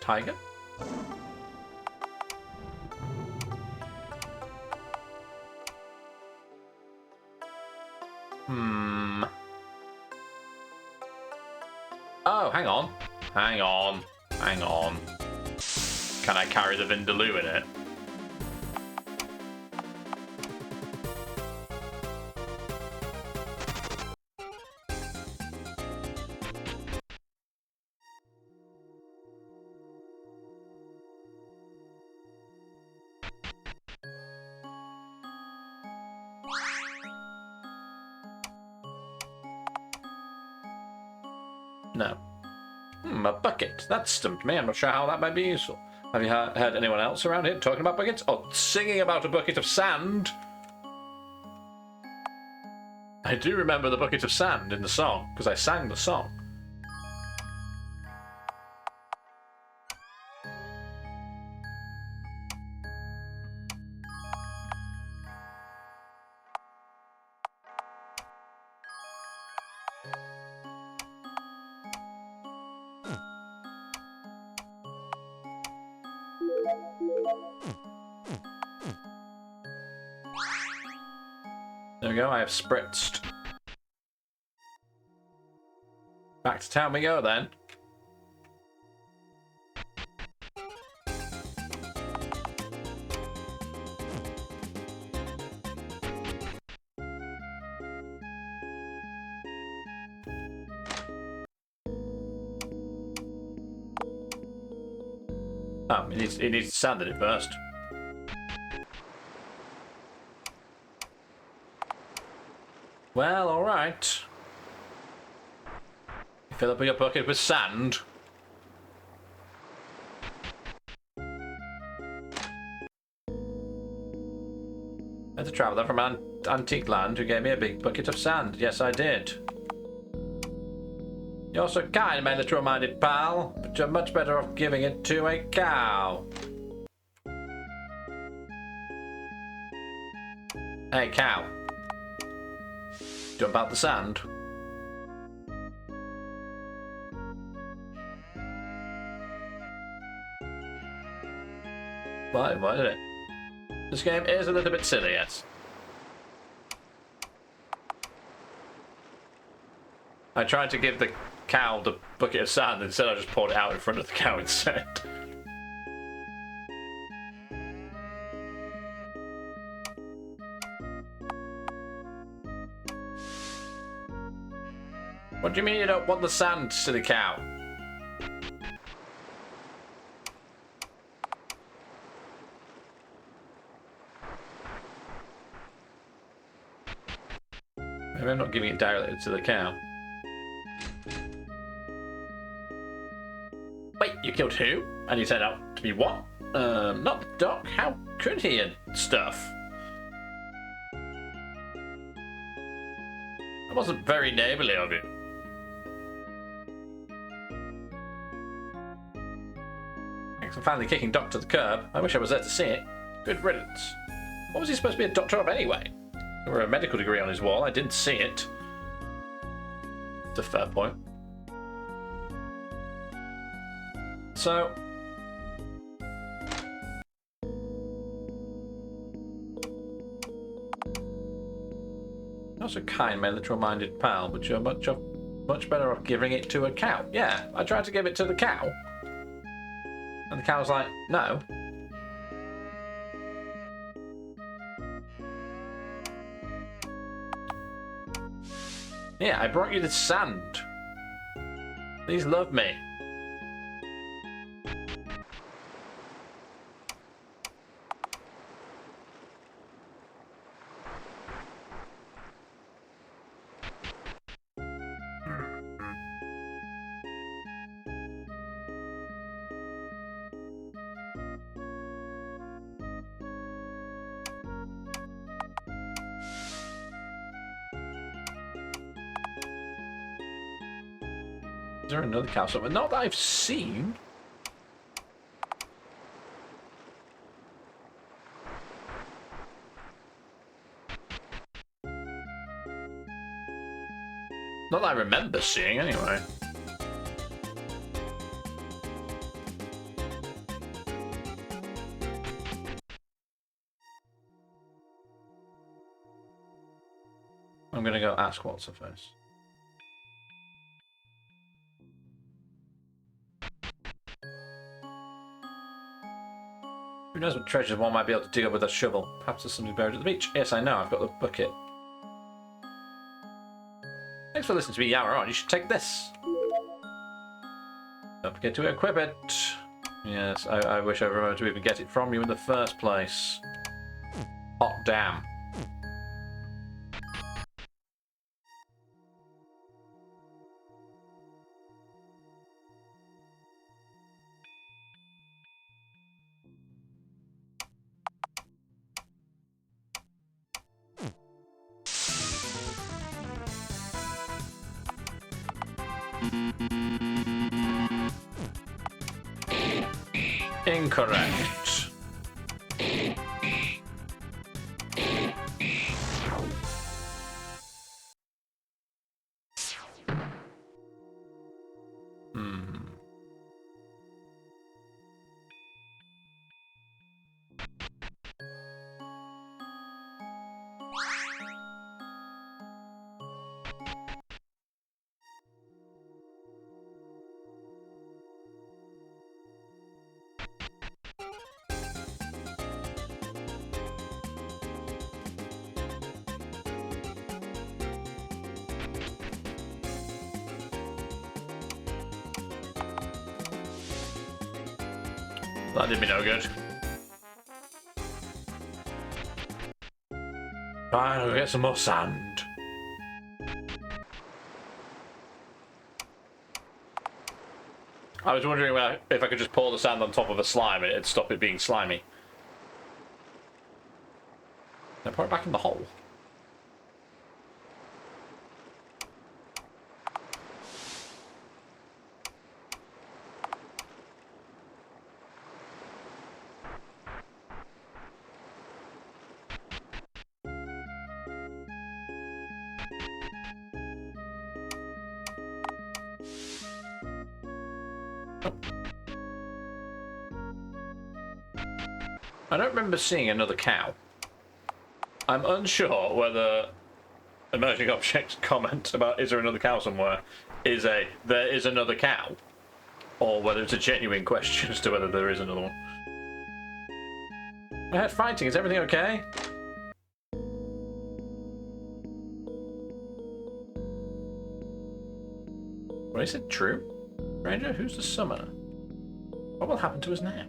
Tiger? Oh, hang on. Hang on. Hang on. Can I carry the Vindaloo in it? No. A bucket. That stumped me. I'm not sure how that might be useful. Have you heard anyone else around here talking about buckets? Or singing about a bucket of sand? I do remember the bucket of sand in the song, because I sang the song. There we go, I have spritzed. Back to town we go then. Oh, he needs to sand it first. Well, alright. Fill up your bucket with sand. There's a traveller from Antique Land who gave me a big bucket of sand. Yes, I did. You're so kind, my little-minded pal, but you're much better off giving it to a cow. Hey, cow. Jump out the sand. Why did it? This game is a little bit silly, yes. I tried to give the cow the bucket of sand, instead I just poured it out in front of the cow instead. What do you mean you don't want the sand, silly cow? Maybe I'm not giving it directly to the cow. Wait, you killed who? And you turned out to be what? Not the doc? How could he and stuff? That wasn't very neighbourly of you. Thanks for finally kicking Doc to the curb. I wish I was there to see it. Good riddance. What was he supposed to be a doctor of anyway? There were a medical degree on his wall. I didn't see it. It's a fair point. So... Not so kind, my literal-minded pal, but you're much better off giving it to a cow. Yeah, I tried to give it to the cow. And the cow was like, no. Yeah, I brought you the sand. Please love me. Is there another cow somewhere? Not that I've seen. Not that I remember seeing, anyway. I'm gonna go ask what's her face. Who knows what treasures one might be able to dig up with a shovel? Perhaps there's something buried at the beach. Yes, I know. I've got the bucket. Thanks for listening to me yammer on. You should take this. Don't forget to equip it. Yes, I wish I remembered to even get it from you in the first place. Hot damn. Incorrect. That did me no good. Fine, we'll get some more sand. I was wondering if I could just pour the sand on top of a slime and it'd stop it being slimy. Now pour it back in the hole. I don't remember seeing another cow. I'm unsure whether emerging objects comment about is there another cow somewhere is a there is another cow, or whether it's a genuine question as to whether there is another one. I had fighting, is everything okay? What is it true? Ranger, who's the summoner? What will happen to us now?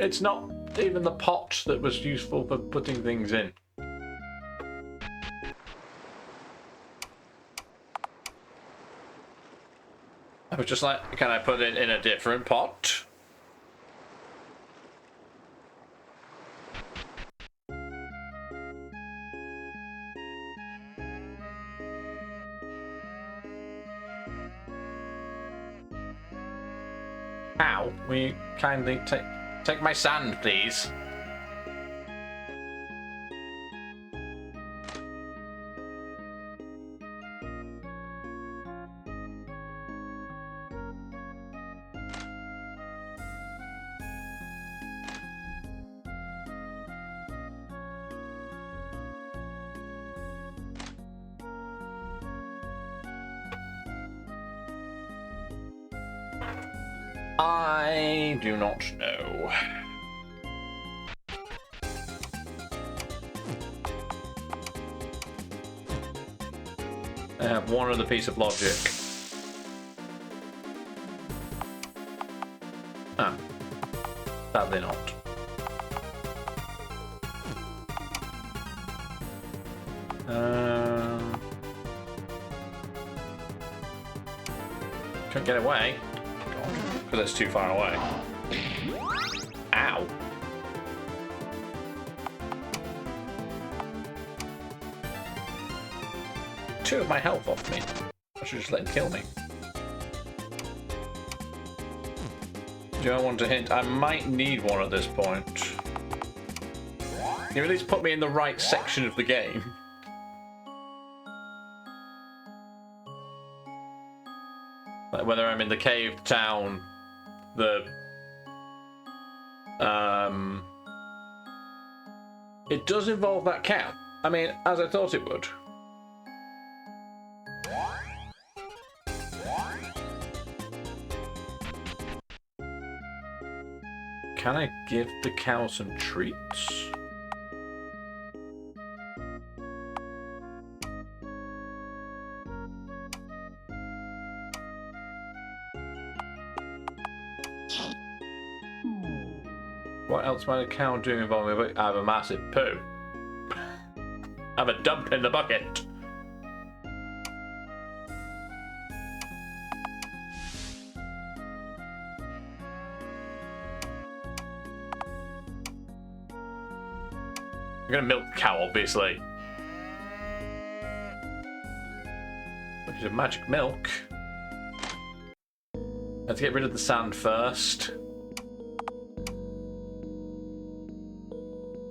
It's not even the pot that was useful for putting things in. I was just like, can I put it in a different pot? How? Will you kindly take my sand, please? I do not know. I have one other piece of logic. Ah, sadly not. Can't get away. Because it's too far away. Ow. Two of my health off me. I should just let him kill me. Do I want to hint? I might need one at this point. Can you at least put me in the right section of the game? Like whether I'm in the cave, town, the... It does involve that cow. I mean, as I thought it would. Can I give the cow some treats? What else might a cow do involving a I have a massive poo? I have a dump in the bucket. I'm gonna milk the cow, obviously. Look at magic milk. Let's get rid of the sand first.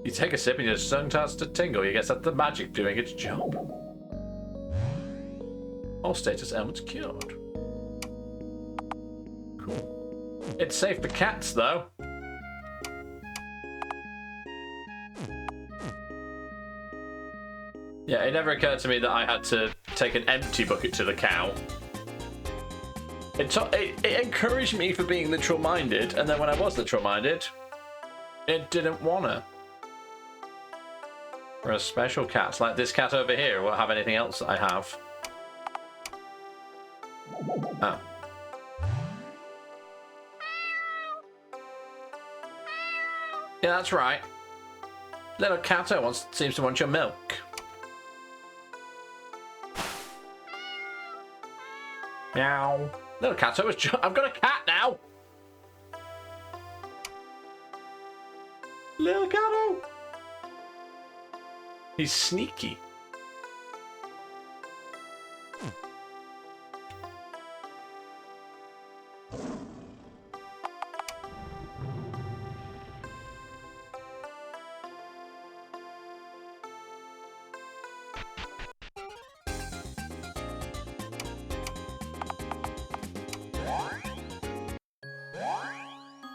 You take a sip and your tongue starts to tingle. You guess that's the magic doing its job. All status ailments cured. Cool. It's safe for cats, though. Yeah, it never occurred to me that I had to take an empty bucket to the cow. It encouraged me for being literal-minded, and then when I was literal-minded, it didn't wanna. Whereas special cats, like this cat over here, won't have anything else that I have. Oh. Yeah, that's right. Little catto seems to want your milk. Meow. Little catto I've got a cat now! Little catto! He's sneaky.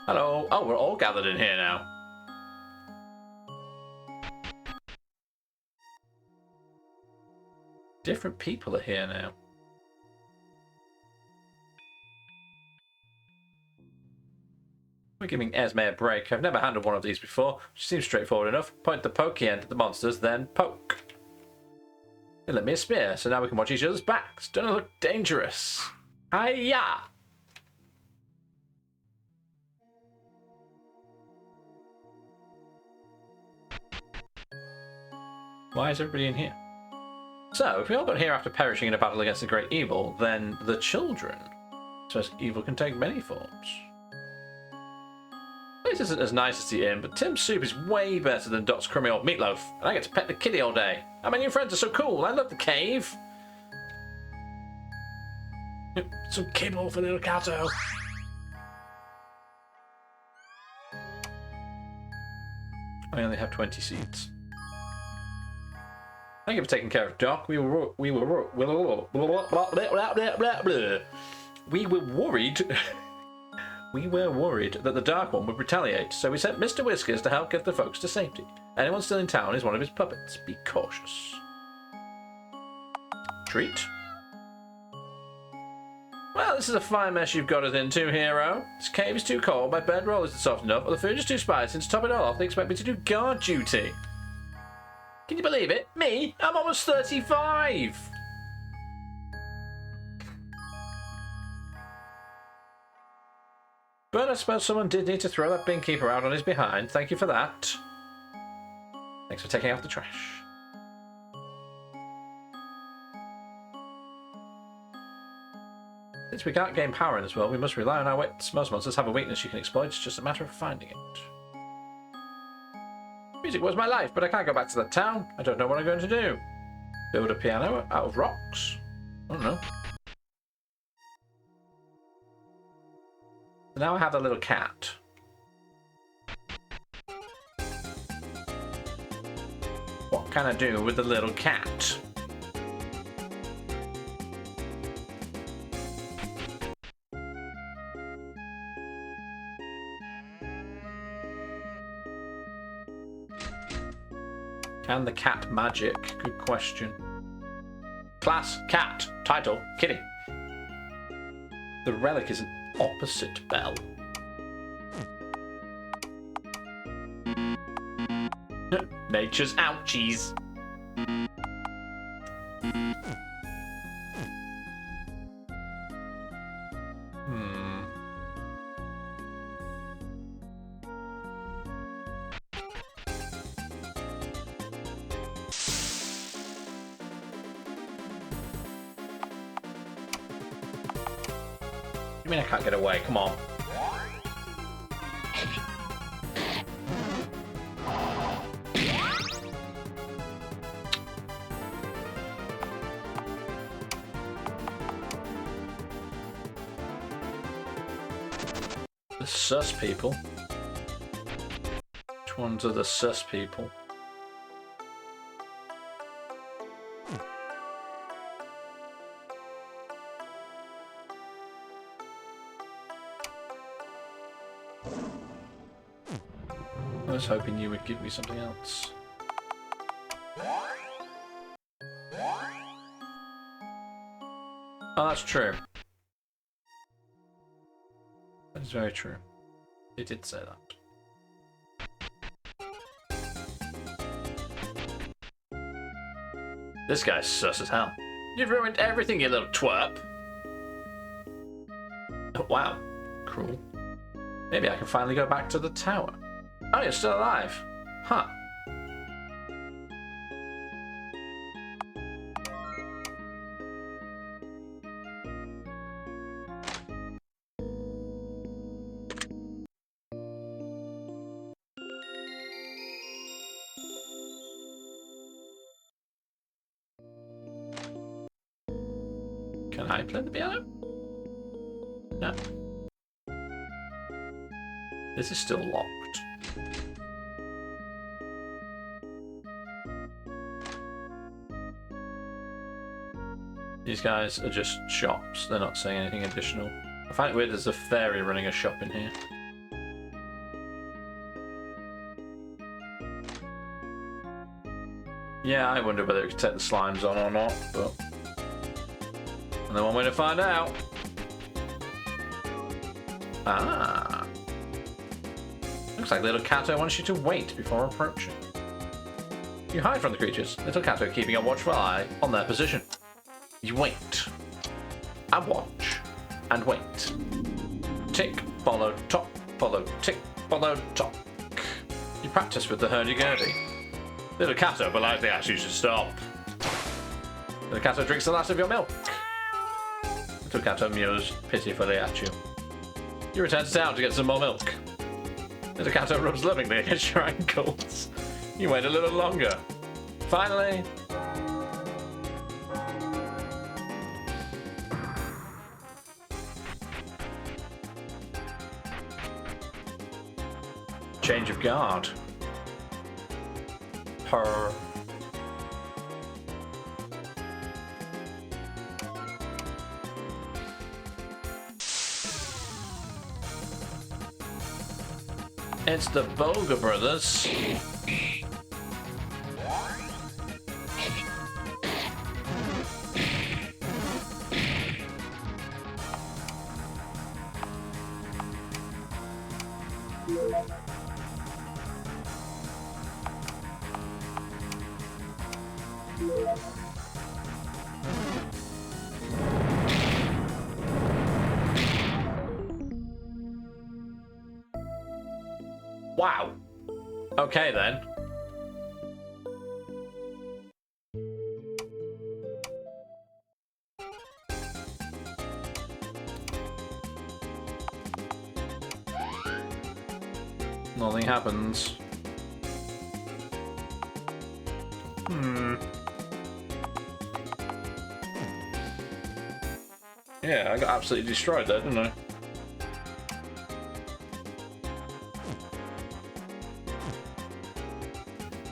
Hello. Oh, we're all gathered in here now. Different people are here now. We're giving Esme a break. I've never handled one of these before. She seems straightforward enough. Point the pokey end at the monsters, then poke. It let me a spear, so now we can watch each other's backs. Don't look dangerous. Hiya! Why is everybody in here? So, if we all got here after perishing in a battle against the great evil, then the children. So evil can take many forms. This isn't as nice as the inn, but Tim's soup is way better than Dot's crummy old meatloaf, and I get to pet the kitty all day. And my new friends are so cool. I love the cave. Some kibble for little Cato. I only have 20 seeds. Thank you for taking care of Doc. We were worried. We were worried that the Dark One would retaliate, so we sent Mr. Whiskers to help get the folks to safety. Anyone still in town is one of his puppets. Be cautious. Treat. Well, this is a fine mess you've got us into, hero. This cave is too cold, my bedroll isn't soft enough, or the food is too spicy, and to top it all off, they expect me to do guard duty. Can you believe it? Me? I'm almost 35! But I suppose someone did need to throw that binkeeper out on his behind. Thank you for that. Thanks for taking out the trash. Since we can't gain power in this world, we must rely on our wits. Most monsters have a weakness you can exploit, it's just a matter of finding it. Music was my life, but I can't go back to that town. I don't know what I'm going to do. Build a piano out of rocks? I don't know. So now I have the little cat. What can I do with the little cat? Can the cat magic? Good question. Class, cat. Title, kitty. The relic is an opposite bell. Nature's ouchies. I mean, I can't get away. Come on. The sus people. Which ones are the sus people? I was hoping you would give me something else. Oh, that's true. That is very true. It did say that. This guy's sus as hell. You've ruined everything, you little twerp. Oh, wow. Cruel. Maybe I can finally go back to the tower. Oh, you're still alive. Huh. Can I play the piano? No. This is still locked. These guys are just shops. They're not saying anything additional. I find it weird there's a fairy running a shop in here. Yeah, I wonder whether it could take the slimes on or not, but... only one way to find out. Ah. Looks like Little Cato wants you to wait before approaching. You hide from the creatures, Little Cato keeping a watchful eye on their position. You wait. And watch. And wait. Tick, follow, top, follow, tick, follow, top. You practice with the hurdy-gurdy. Little Cato politely asks you to stop. Little Cato drinks the last of your milk. Little Cato mews pitifully at you. You return to town to get some more milk. Little Cato rubs lovingly against your ankles. You wait a little longer. Finally... change of guard. Purr. It's the Volga brothers. Wow. Okay then. Nothing happens. Yeah, I got absolutely destroyed there, didn't I?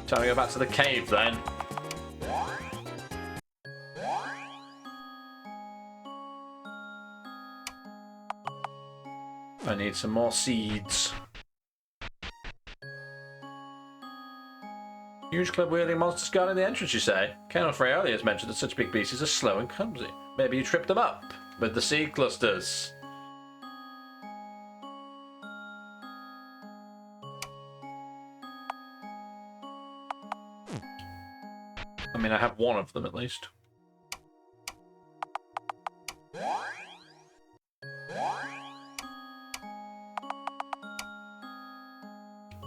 Time to go back to the cave then. I need some more seeds. Huge club-wielding monsters guarding the entrance, you say? Colonel Frey earlier has mentioned that such big beasts are slow and clumsy. Maybe you tripped them up with the seed clusters. I mean, I have one of them at least.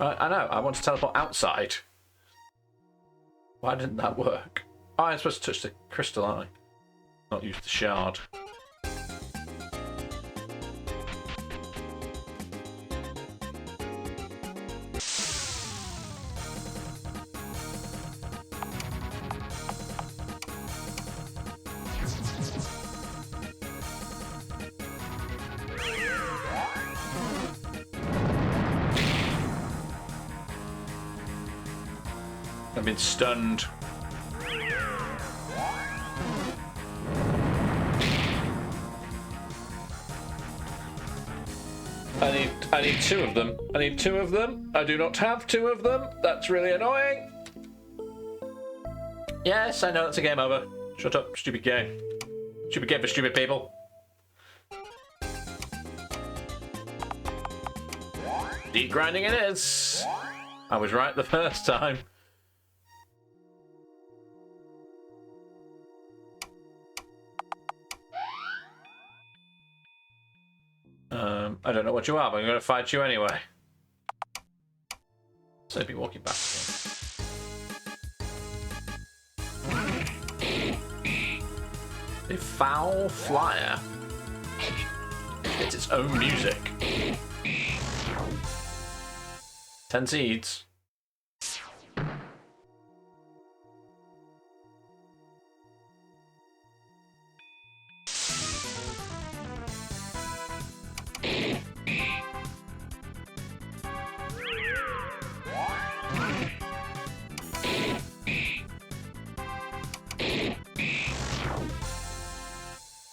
I know, I want to teleport outside. Why didn't that work? Oh, I'm supposed to touch the crystal, aren't I? Not use the shard. I've been stunned. I need two of them. I need two of them. I do not have two of them. That's really annoying. Yes, I know it's a game over. Shut up, stupid game. Stupid game for stupid people. Deep grinding it is. I was right the first time. I don't know what you are, but I'm going to fight you anyway. So I'd be walking back again. A foul flyer. It's its own music. 10 seeds.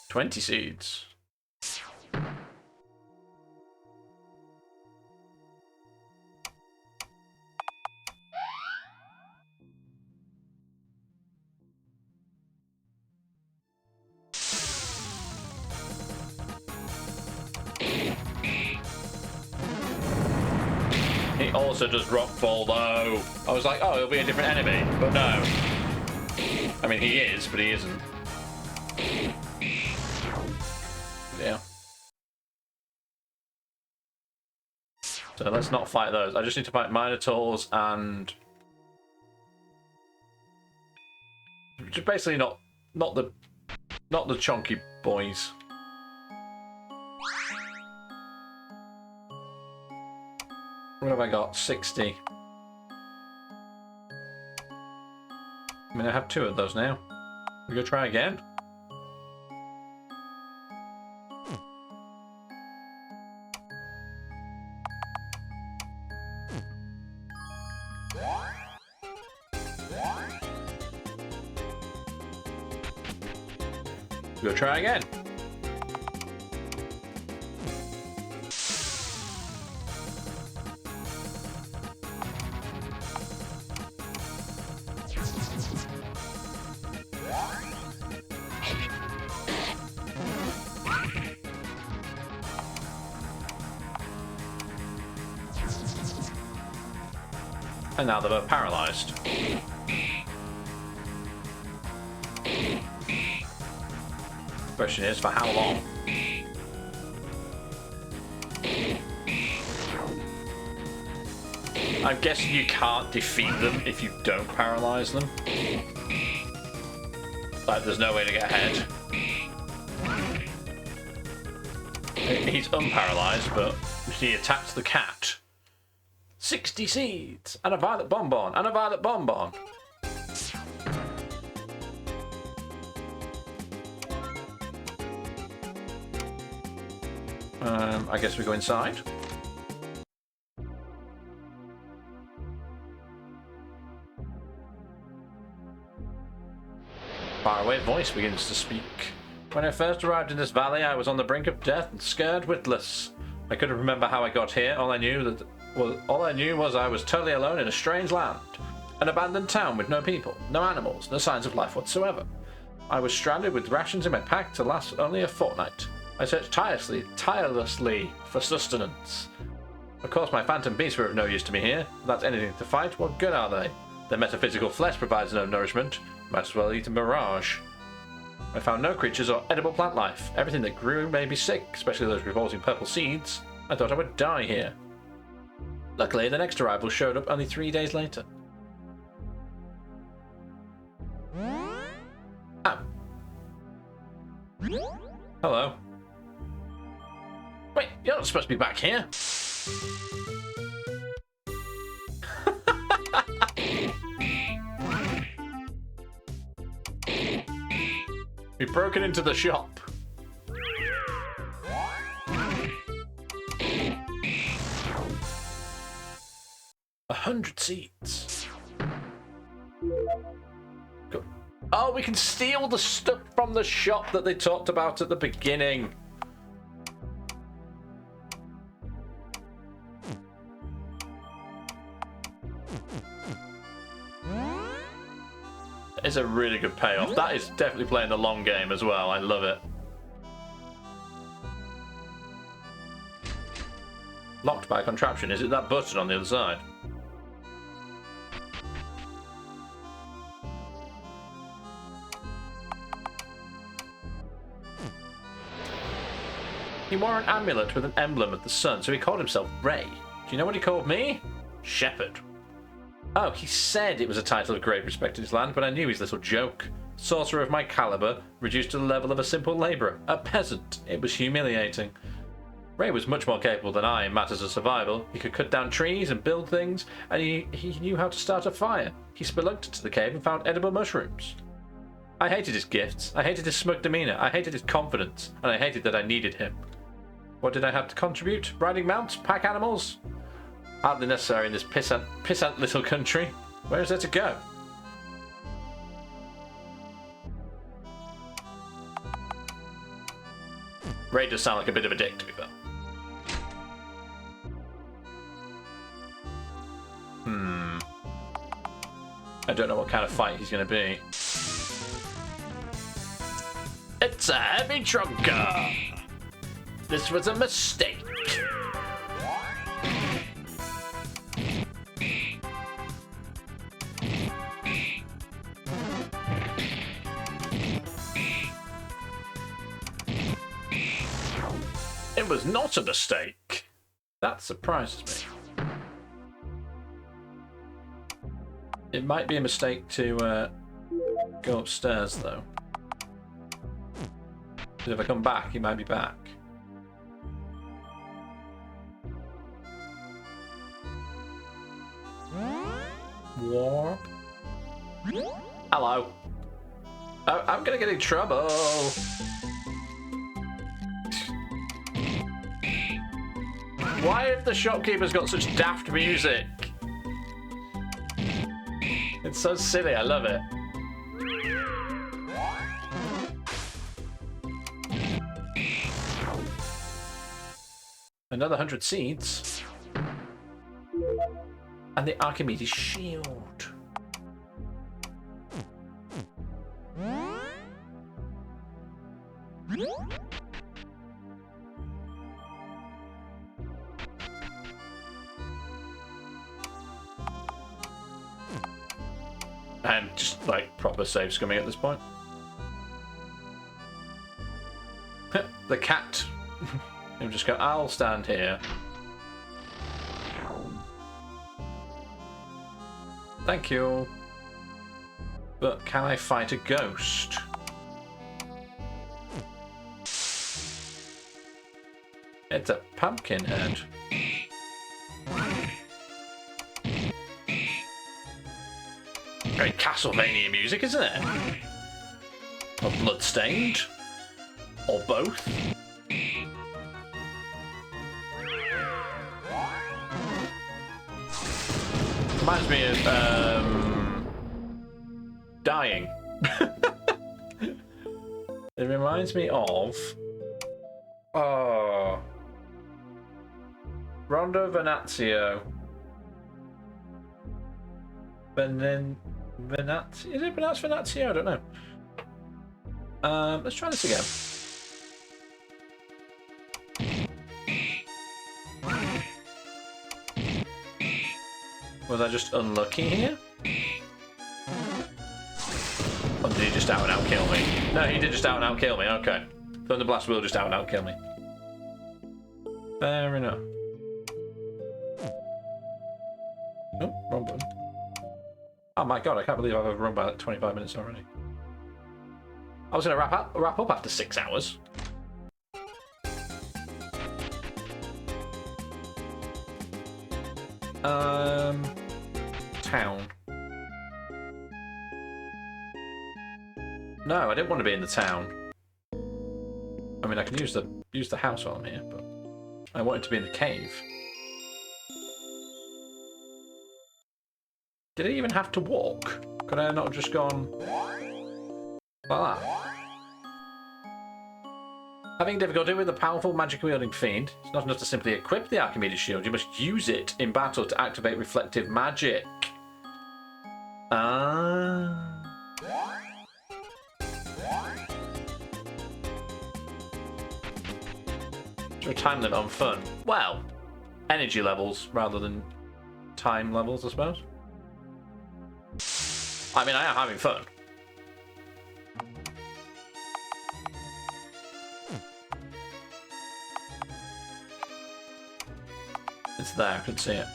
$20 seeds. He also does rockfall though. I was like, oh, he'll be a different enemy, but no. I mean, he is, but he isn't. Yeah. So let's not fight those. I just need to fight Minotaurs and just basically not the chonky boys. What have I got? 60. I mean, I have 2 of those now. We go try again. Go try again. And now they're both paralyzed. Question is, for how long? I'm guessing you can't defeat them if you don't paralyze them. Like, there's no way to get ahead. He's unparalyzed, but he attacked the cat. 60 seeds! And a violet bonbon! And a violet bonbon! I guess we go inside. Faraway voice begins to speak. When I first arrived in this valley, I was on the brink of death and scared witless. I couldn't remember how I got here. All I knew was I was totally alone in a strange land. An abandoned town with no people, no animals, no signs of life whatsoever. I was stranded with rations in my pack to last only a fortnight. I searched tirelessly for sustenance. Of course, my phantom beasts were of no use to me here. If that's anything to fight, what good are they? Their metaphysical flesh provides no nourishment. Might as well eat a mirage. I found no creatures or edible plant life. Everything that grew made me sick, especially those revolting purple seeds. I thought I would die here. Luckily, the next arrival showed up only 3 days later. Oh. Hello. Wait, you're not supposed to be back here. We've broken into the shop. $100 seeds. Go. Oh, we can steal the stuff from the shop that they talked about at the beginning. It's a really good payoff. That is definitely playing the long game as well. I love it. Locked by a contraption. Is it that button on the other side? He wore an amulet with an emblem of the sun, so he called himself Ray. Do you know what he called me? Shepherd. Oh, he said it was a title of great respect in his land, but I knew his little joke. Sorcerer of my caliber, reduced to the level of a simple labourer, a peasant. It was humiliating. Ray was much more capable than I in matters of survival. He could cut down trees and build things, and he knew how to start a fire. He spelunked into the cave and found edible mushrooms. I hated his gifts, I hated his smug demeanour, I hated his confidence, and I hated that I needed him. What did I have to contribute? Riding mounts? Pack animals? Hardly necessary in this pissant little country. Where is there to go? Ray does sound like a bit of a dick, to be fair. I don't know what kind of fight he's going to be. It's a heavy trunker! This was a mistake. It was not a mistake. That surprises me. It might be a mistake to go upstairs, though. Because if I come back, he might be back. Warp. Hello. I'm gonna get in trouble. Why have the shopkeepers got such daft music? It's so silly, I love it. Another 100 seeds. And the Archimedes shield. And just like proper save scumming at this point. The cat. He'll just go, I'll stand here. Thank you. But can I fight a ghost? It's a pumpkin head. Very Castlevania music, isn't it? Or Bloodstained. Or both. Reminds me of Dying. It reminds me of Rondo Venazio. Venazio? Is it pronounced Venazio? I don't know. Let's try this again. Was I just unlucky here? Or did he just out and out kill me? No, he did just out and out kill me. Okay. Thunder Blast will just out and out kill me. Fair enough. Oh, wrong button. Oh my god, I can't believe I've overrun by like 25 minutes already. I was going to wrap up after 6 hours. Town. No, I didn't want to be in the town. I mean, I can use the house while I'm here, but I wanted to be in the cave. Did I even have to walk? Could I not have just gone like that? Having difficulty with a powerful magic-wielding fiend, it's not enough to simply equip the Archimedes shield. You must use it in battle to activate reflective magic. Ah. Is there a time limit on fun? Well, energy levels rather than time levels, I suppose. I mean, I am having fun. It's there, I couldn't see it.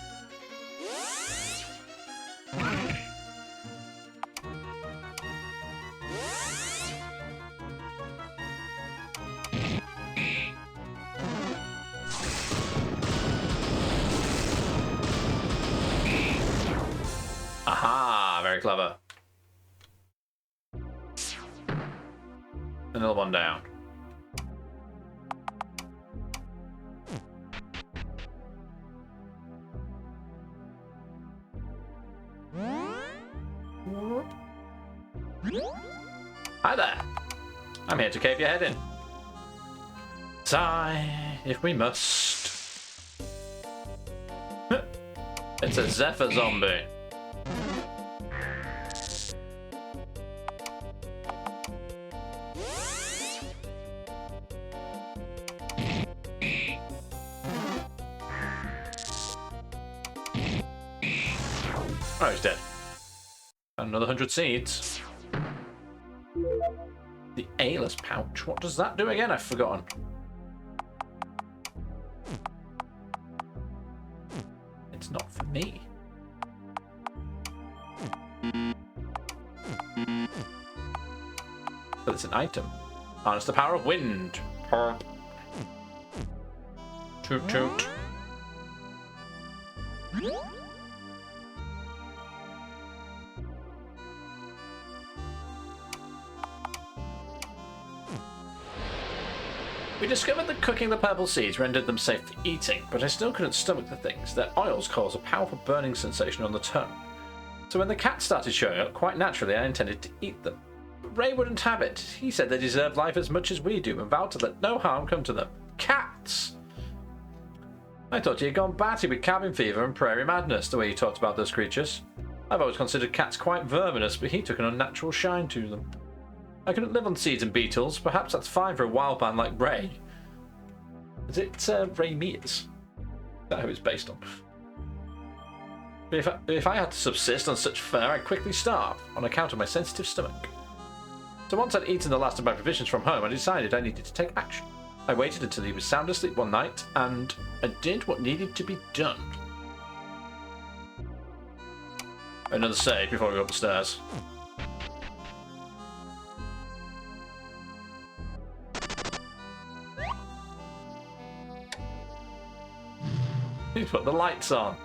Aha, very clever. Another one down. Hi there. I'm here to cave your head in. Die if we must. It's a Zephyr zombie. Oh, he's dead. And another 100 seeds. The Ailess pouch. What does that do again? I've forgotten. It's not for me. But it's an item. Harness the power of wind. Toot toot. We discovered that cooking the purple seeds rendered them safe for eating, but I still couldn't stomach the things. Their oils cause a powerful burning sensation on the tongue. So when the cats started showing up, quite naturally I intended to eat them. But Ray wouldn't have it. He said they deserved life as much as we do and vowed to let no harm come to them. Cats! I thought he had gone batty with cabin fever and prairie madness, the way he talked about those creatures. I've always considered cats quite verminous, but he took an unnatural shine to them. I couldn't live on seeds and beetles. Perhaps that's fine for a wild man like Ray. Is it Ray Mears? Is that who it's based on? But if I had to subsist on such fare, I'd quickly starve, on account of my sensitive stomach. So once I'd eaten the last of my provisions from home, I decided I needed to take action. I waited until he was sound asleep one night, and I did what needed to be done. Another save before we go up the stairs. He put the lights on.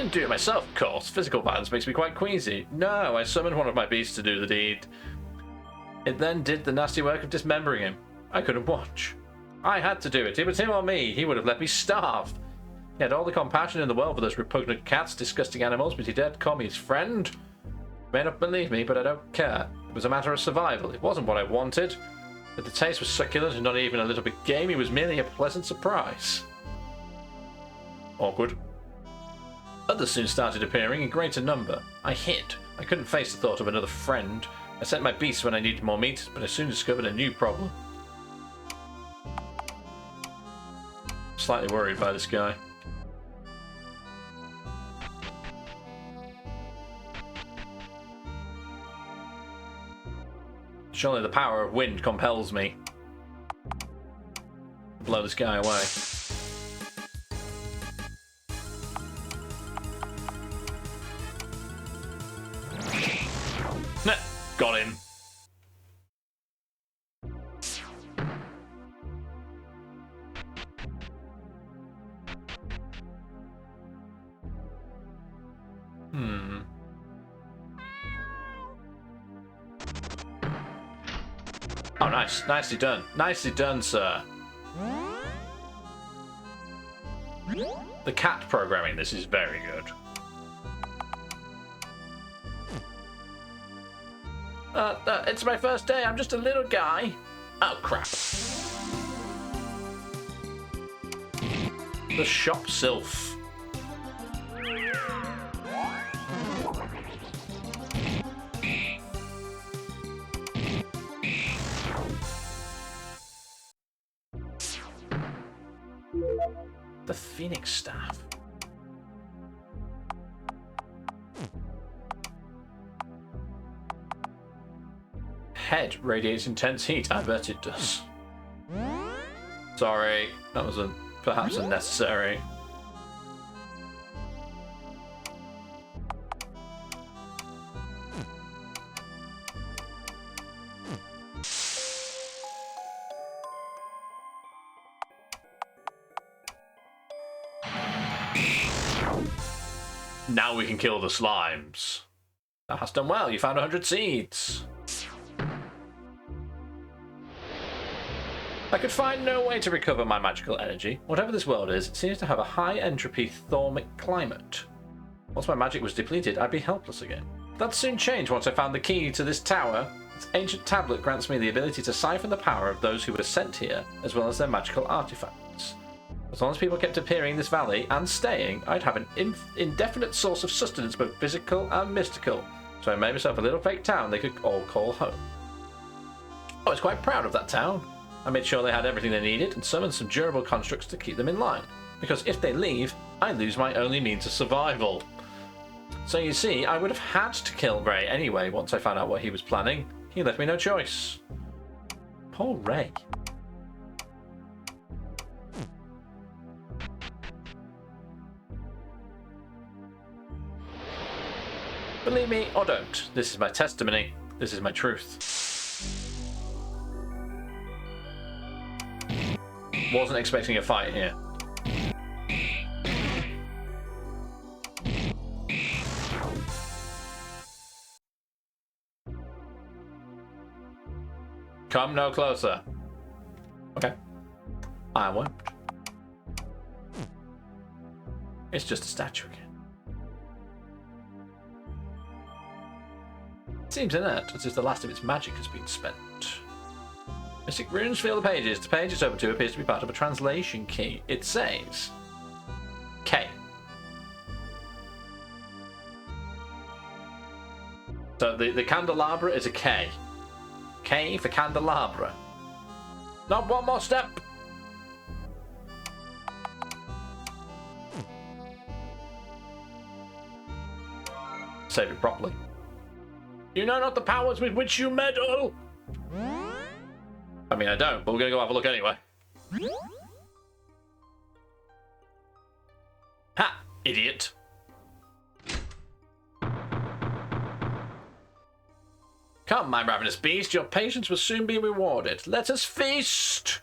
didn't do it myself, of course. Physical violence makes me quite queasy. No, I summoned one of my beasts to do the deed. It then did the nasty work of dismembering him. I couldn't watch. I had to do it. It was him or me. He would have let me starve. He had all the compassion in the world for those repugnant cats, disgusting animals, but he dared call me his friend. You may not believe me, but I don't care. It was a matter of survival. It wasn't what I wanted. But the taste was succulent and not even a little bit gamey. It was merely a pleasant surprise. Awkward. Others soon started appearing in greater number. I hid. I couldn't face the thought of another friend. I sent my beasts when I needed more meat, but I soon discovered a new problem. Slightly worried by this guy. Surely the power of wind compels me to blow this guy away. Nah, got him. Oh, nice. Nicely done. Nicely done, sir. The cat programming, this is very good. It's my first day. I'm just a little guy. Oh, crap. The shop sylph. The Phoenix Staff. Head radiates intense heat. I bet it does. Sorry, that was perhaps unnecessary. Now we can kill the slimes. That has done well. You found 100 seeds. I could find no way to recover my magical energy. Whatever this world is, it seems to have a high entropy thormic climate. Once my magic was depleted, I'd be helpless again. That soon changed once I found the key to this tower. This ancient tablet grants me the ability to siphon the power of those who were sent here, as well as their magical artifacts. As long as people kept appearing in this valley and staying, I'd have an indefinite source of sustenance, both physical and mystical. So I made myself a little fake town they could all call home. I was quite proud of that town. I made sure they had everything they needed and summoned some durable constructs to keep them in line. Because if they leave, I lose my only means of survival. So you see, I would have had to kill Ray anyway once I found out what he was planning. He left me no choice. Poor Ray. Believe me or don't, this is my testimony. This is my truth. Wasn't expecting a fight here. Come no closer. Okay. I won't. It's just a statue again. It seems inert, as if the last of its magic has been spent. Mystic runes fill the pages. The page it's open to appears to be part of a translation key. It says K. So the candelabra is a K. K for candelabra. Not one more step. Save it properly. You know not the powers with which you meddle. I mean, I don't, but we're going to go have a look anyway. Ha! Idiot. Come, my ravenous beast, your patience will soon be rewarded. Let us feast!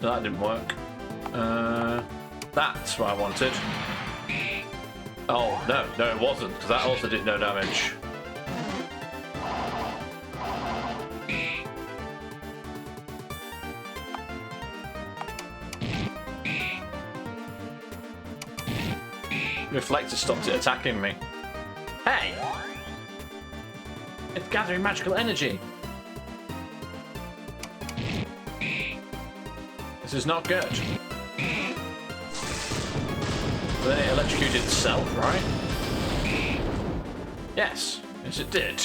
No, that didn't work. That's what I wanted. Oh, no, it wasn't, because that also did no damage. Reflector stopped it attacking me. Hey! It's gathering magical energy. This is not good. But then it electrocuted itself, right? Yes. Yes, it did.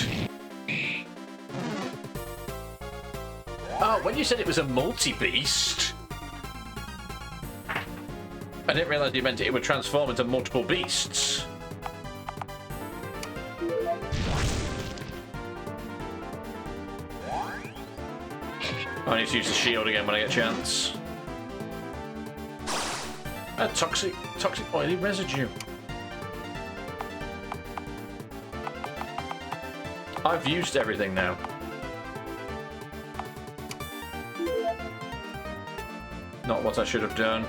Oh, when you said it was a multi-beast... I didn't realise you meant it would transform into multiple beasts. I need to use the shield again when I get a chance. A toxic oily residue. I've used everything now. Not what I should have done.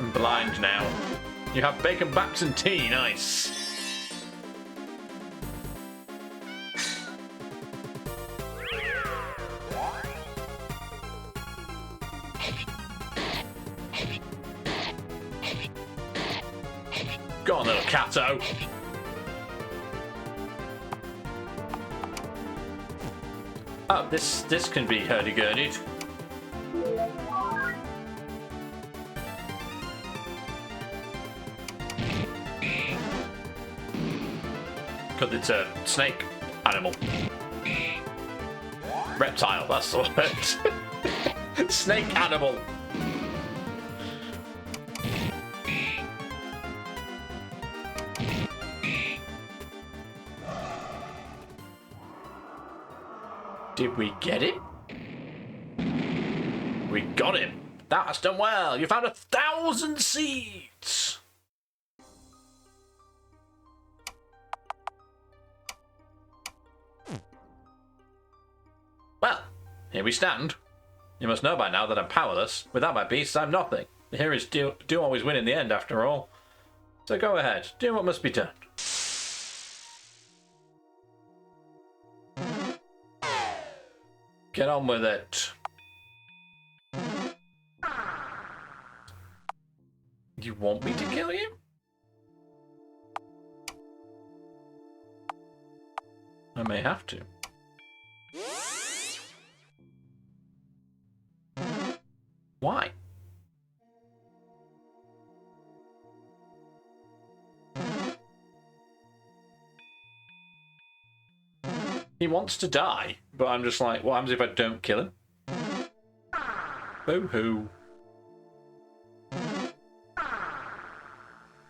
I'm blind now. You have bacon backs and tea, nice. Go on, little catto. Oh, this can be hurdy-gurdied. Because it's a snake animal. Reptile, that's the word. Snake animal. Did we get it? We got him. That's done well. You found 1,000 seeds. Well, here we stand. You must know by now that I'm powerless. Without my beasts, I'm nothing. The heroes do always win in the end, after all. So go ahead, do what must be done. Get on with it. You want me to kill you? I may have to. Why? He wants to die, but I'm just like, what happens if I don't kill him? Boo-hoo.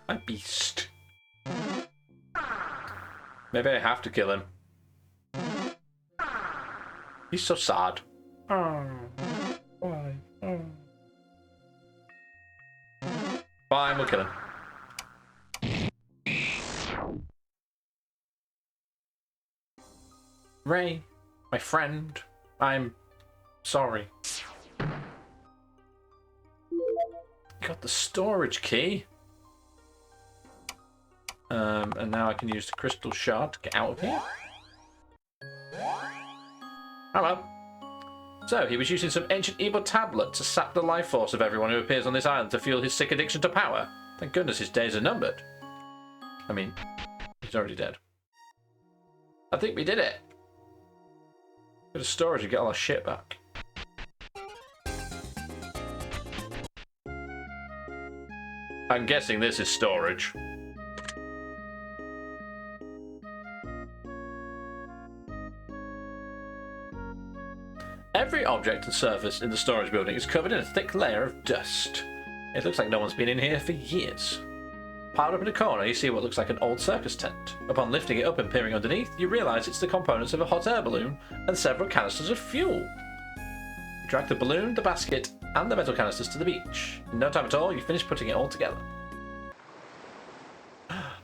My beast. Maybe I have to kill him. He's so sad. Oh, why? Oh. Fine, we'll kill him. Ray, my friend, I'm sorry. Got the storage key. And now I can use the crystal shard to get out of here. Hello. So, he was using some ancient evil tablet to sap the life force of everyone who appears on this island to fuel his sick addiction to power. Thank goodness his days are numbered. I mean, he's already dead. I think we did it. Go to storage and get all our shit back. I'm guessing this is storage. Every object and surface in the storage building is covered in a thick layer of dust. It looks like no one's been in here for years. Piled up in a corner, you see what looks like an old circus tent. Upon lifting it up and peering underneath, you realise it's the components of a hot air balloon and several canisters of fuel. You drag the balloon, the basket, and the metal canisters to the beach. In no time at all, you finish putting it all together.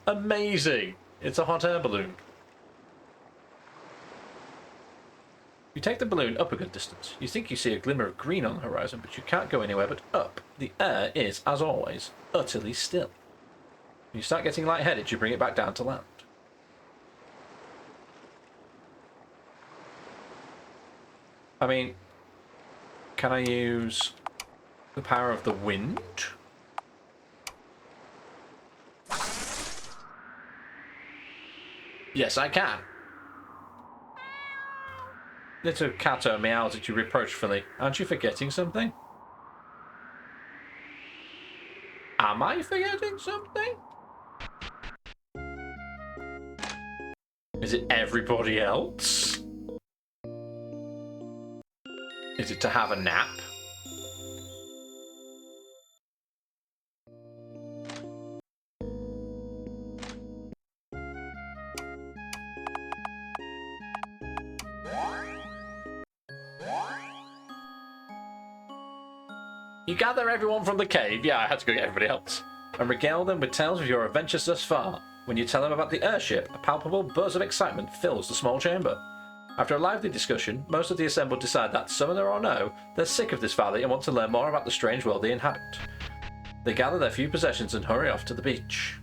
Amazing! It's a hot air balloon. You take the balloon up a good distance. You think you see a glimmer of green on the horizon, but you can't go anywhere but up. The air is, as always, utterly still. When you start getting lightheaded, you bring it back down to land. I mean, can I use the power of the wind? Yes, I can. Little Cato meows at you reproachfully. Aren't you forgetting something? Am I forgetting something? Is it everybody else? Is it to have a nap? You gather everyone from the cave, yeah, I had to go get everybody else, and regale them with tales of your adventures thus far. When you tell them about the airship, a palpable buzz of excitement fills the small chamber. After a lively discussion, most of the assembled decide that, summoner or no, they're sick of this valley and want to learn more about the strange world they inhabit. They gather their few possessions and hurry off to the beach.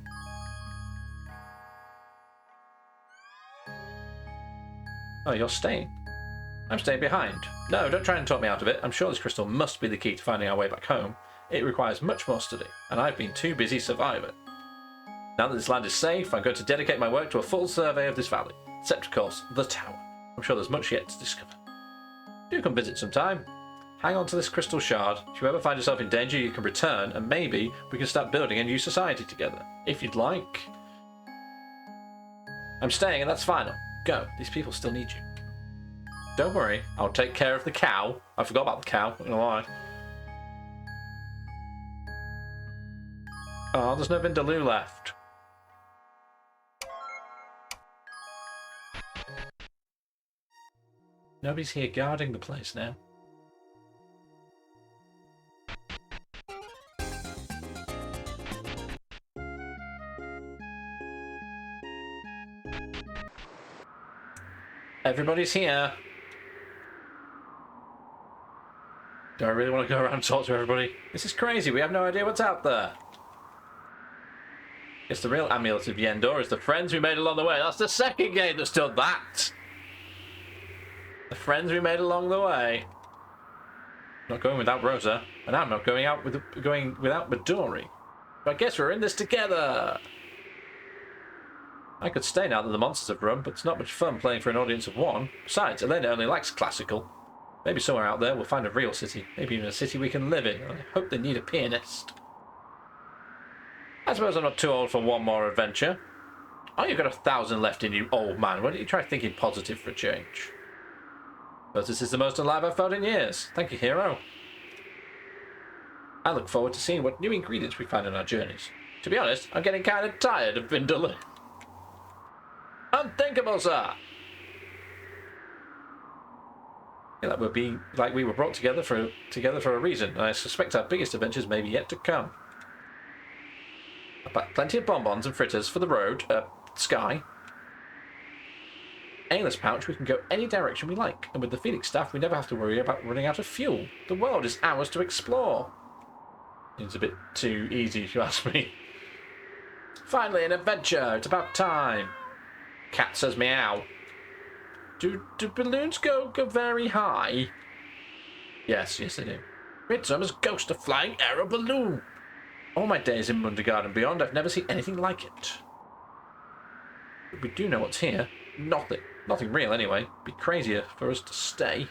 Oh, you're staying? I'm staying behind. No, don't try and talk me out of it. I'm sure this crystal must be the key to finding our way back home. It requires much more study, and I've been too busy surviving. Now that this land is safe, I'm going to dedicate my work to a full survey of this valley, except, of course, the tower. I'm sure there's much yet to discover. Do come visit sometime. Hang on to this crystal shard. If you ever find yourself in danger, you can return, and maybe we can start building a new society together, if you'd like. I'm staying, and that's final. Go. These people still need you. Don't worry, I'll take care of the cow. I forgot about the cow, not gonna lie. Oh, there's no Vindaloo left. Nobody's here guarding the place now. Everybody's here. Do I really want to go around and talk to everybody? This is crazy, we have no idea what's out there. Guess the real amulet of Yendor is the friends we made along the way. That's the second game that's done that. The friends we made along the way. Not going without Rosa, and I'm not going without Midori. But I guess we're in this together. I could stay now that the monsters have run, but it's not much fun playing for an audience of one. Besides, Elena only likes classical. Maybe somewhere out there we'll find a real city. Maybe even a city we can live in. I hope they need a pianist. I suppose I'm not too old for one more adventure. Oh, you've got 1,000 left in you, old man. Why don't you try thinking positive for a change? But this is the most alive I've felt in years. Thank you, hero. I look forward to seeing what new ingredients we find on our journeys. To be honest, I'm getting kind of tired of Vindaloo. Unthinkable, sir! Yeah, that would be like we were brought together for a reason, and I suspect our biggest adventures may be yet to come. I've got plenty of bonbons and fritters for the road, sky. Aimless pouch, we can go any direction we like, and with the Phoenix staff, we never have to worry about running out of fuel. The world is ours to explore. It's a bit too easy, if you ask me. Finally, an adventure! It's about time. Cat says meow. Do balloons go very high? Yes, they do. Midsummer's Ghost, a flying aero balloon. All my days in Mundergaard and beyond, I've never seen anything like it. But we do know what's here. Nothing real, anyway. Be crazier for us to stay.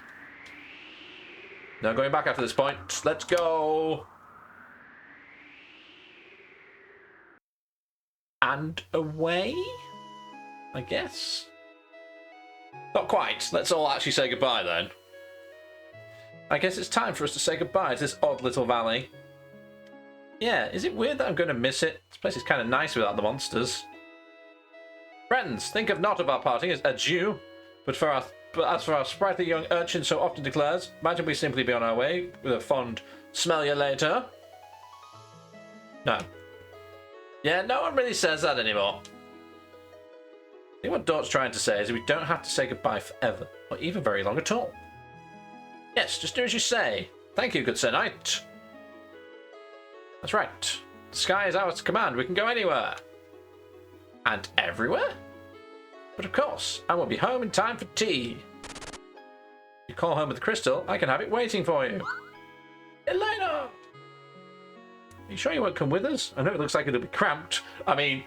No going back after this point. Let's go. And away? I guess. Not quite. Let's all actually say goodbye then. I guess it's time for us to say goodbye to this odd little valley. Yeah, is it weird that I'm going to miss it? This place is kind of nice without the monsters. Friends, think of not of our parting as adieu, but as for our sprightly young urchin so often declares, imagine we simply be on our way with a fond Smell you later. No. Yeah, no one really says that anymore. I think what Dort's trying to say is we don't have to say goodbye forever, or even very long at all. Yes, just do as you say. Thank you, good Sir Knight. That's right. The sky is ours to command. We can go anywhere. And everywhere? But of course, I will be home in time for tea. If you call home with the crystal, I can have it waiting for you. Elena! Are you sure you won't come with us? I know it looks like it'll be cramped. I mean,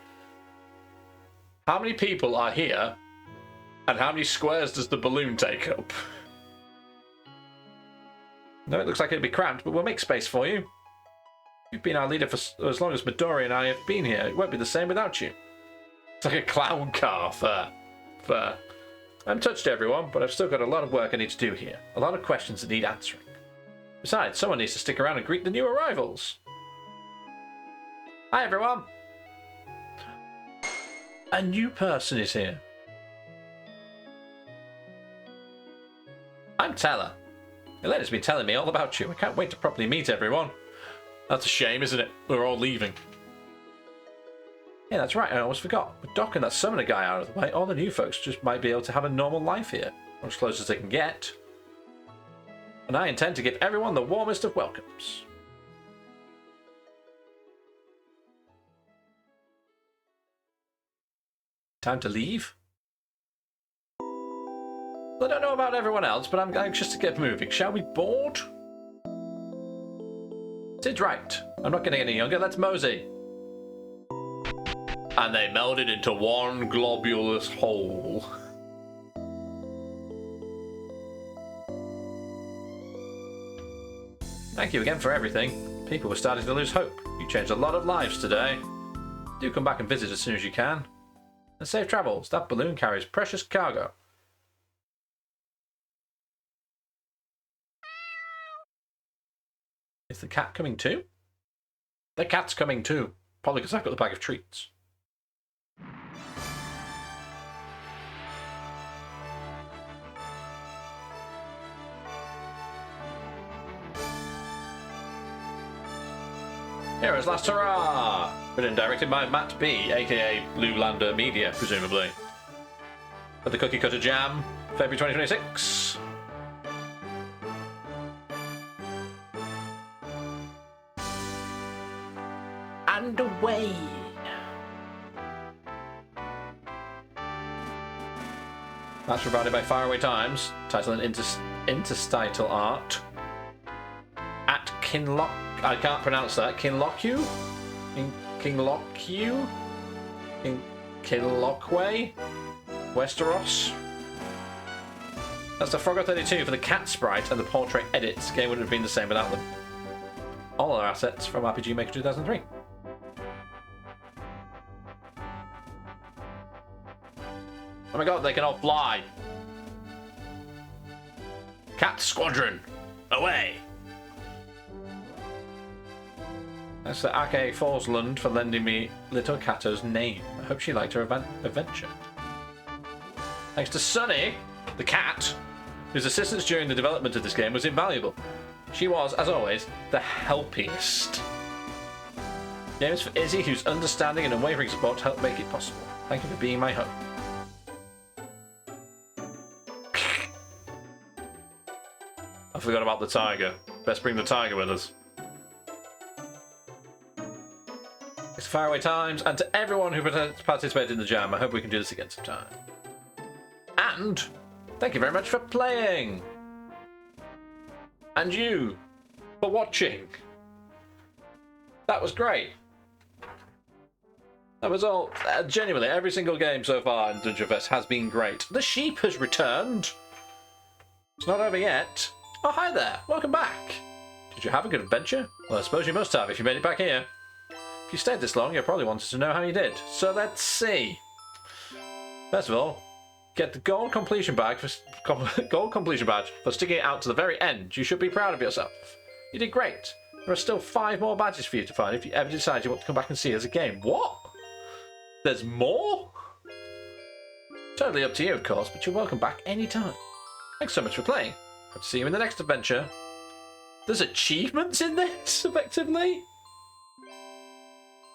how many people are here? And how many squares does the balloon take up? No, it looks like it'll be cramped, but we'll make space for you. You've been our leader for as long as Midori and I have been here. It won't be the same without you. It's like a clown car. Fair. I'm touched, everyone, but I've still got a lot of work I need to do here. A lot of questions that need answering. Besides, someone needs to stick around and greet the new arrivals. Hi, everyone. A new person is here. I'm Teller. Elena's been telling me all about you. I can't wait to properly meet everyone. That's a shame, isn't it? We're all leaving. Yeah, that's right. I almost forgot. With Doc and that summoner guy out of the way, all the new folks just might be able to have a normal life here. Or as close as they can get. And I intend to give everyone the warmest of welcomes. Time to leave? Well, I don't know about everyone else, but I'm anxious to get moving. Shall we board? Sid's right. I'm not getting any younger. Let's mosey. And they melded into one globulous whole. Thank you again for everything. People were starting to lose hope. You changed a lot of lives today. Do come back and visit as soon as you can. And safe travels. That balloon carries precious cargo. Is the cat coming too? The cat's coming too. Probably because I've got the bag of treats. Here is Last Hurrah! Written and directed by Matt B, aka Blue Lander Media, presumably. At the Cookie Cutter Jam, February 2026. And away! That's provided by Faraway Times, title and interstitial art. At Kinlock. I can't pronounce that. Kinlockyu? Kinlockyu? Kinlockway? Westeros? That's the Frogger 32 for the cat sprite and the portrait edits. Game would have been the same without them. All our assets from RPG Maker 2003. Oh my god, they can all fly! Cat Squadron! Away! That's the Ake Forsland for lending me Little Kato's name. I hope she liked her adventure. Thanks to Sunny, the cat, whose assistance during the development of this game was invaluable. She was, as always, the helpiest. Game is for Izzy, whose understanding and unwavering support helped make it possible. Thank you for being my home. I forgot about the tiger. Best bring the tiger with us. It's Faraway Times, and to everyone who participated in the jam, I hope we can do this again sometime. And thank you very much for playing! And you for watching. That was great. That was all. Genuinely, every single game so far in Dungeonfest has been great. The sheep has returned. It's not over yet. Oh, hi there. Welcome back. Did you have a good adventure? Well, I suppose you must have if you made it back here. If you stayed this long, you probably wanted to know how you did. So let's see. First of all, get the gold completion badge for sticking it out to the very end. You should be proud of yourself. You did great. There are still 5 more badges for you to find if you ever decide you want to come back and see us again. What? There's more? Totally up to you, of course, but you're welcome back anytime. Thanks so much for playing. Hope to see you in the next adventure. There's achievements in this, effectively.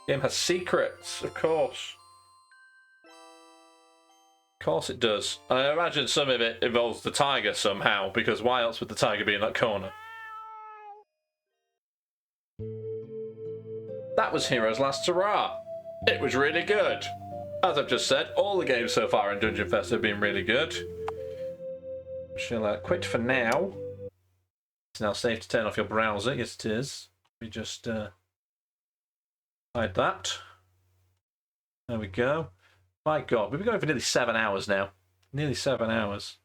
Game has secrets, of course. Of course it does. I imagine some of it involves the tiger somehow, because why else would the tiger be in that corner? That was Heroes Last Hurrah. It was really good. As I've just said, all the games so far in Dungeonfest have been really good. Shall quit for now. It's now safe to turn off your browser. Yes, it is. Let me just hide that. There we go. My God, we've been going for nearly 7 hours now. Nearly 7 hours.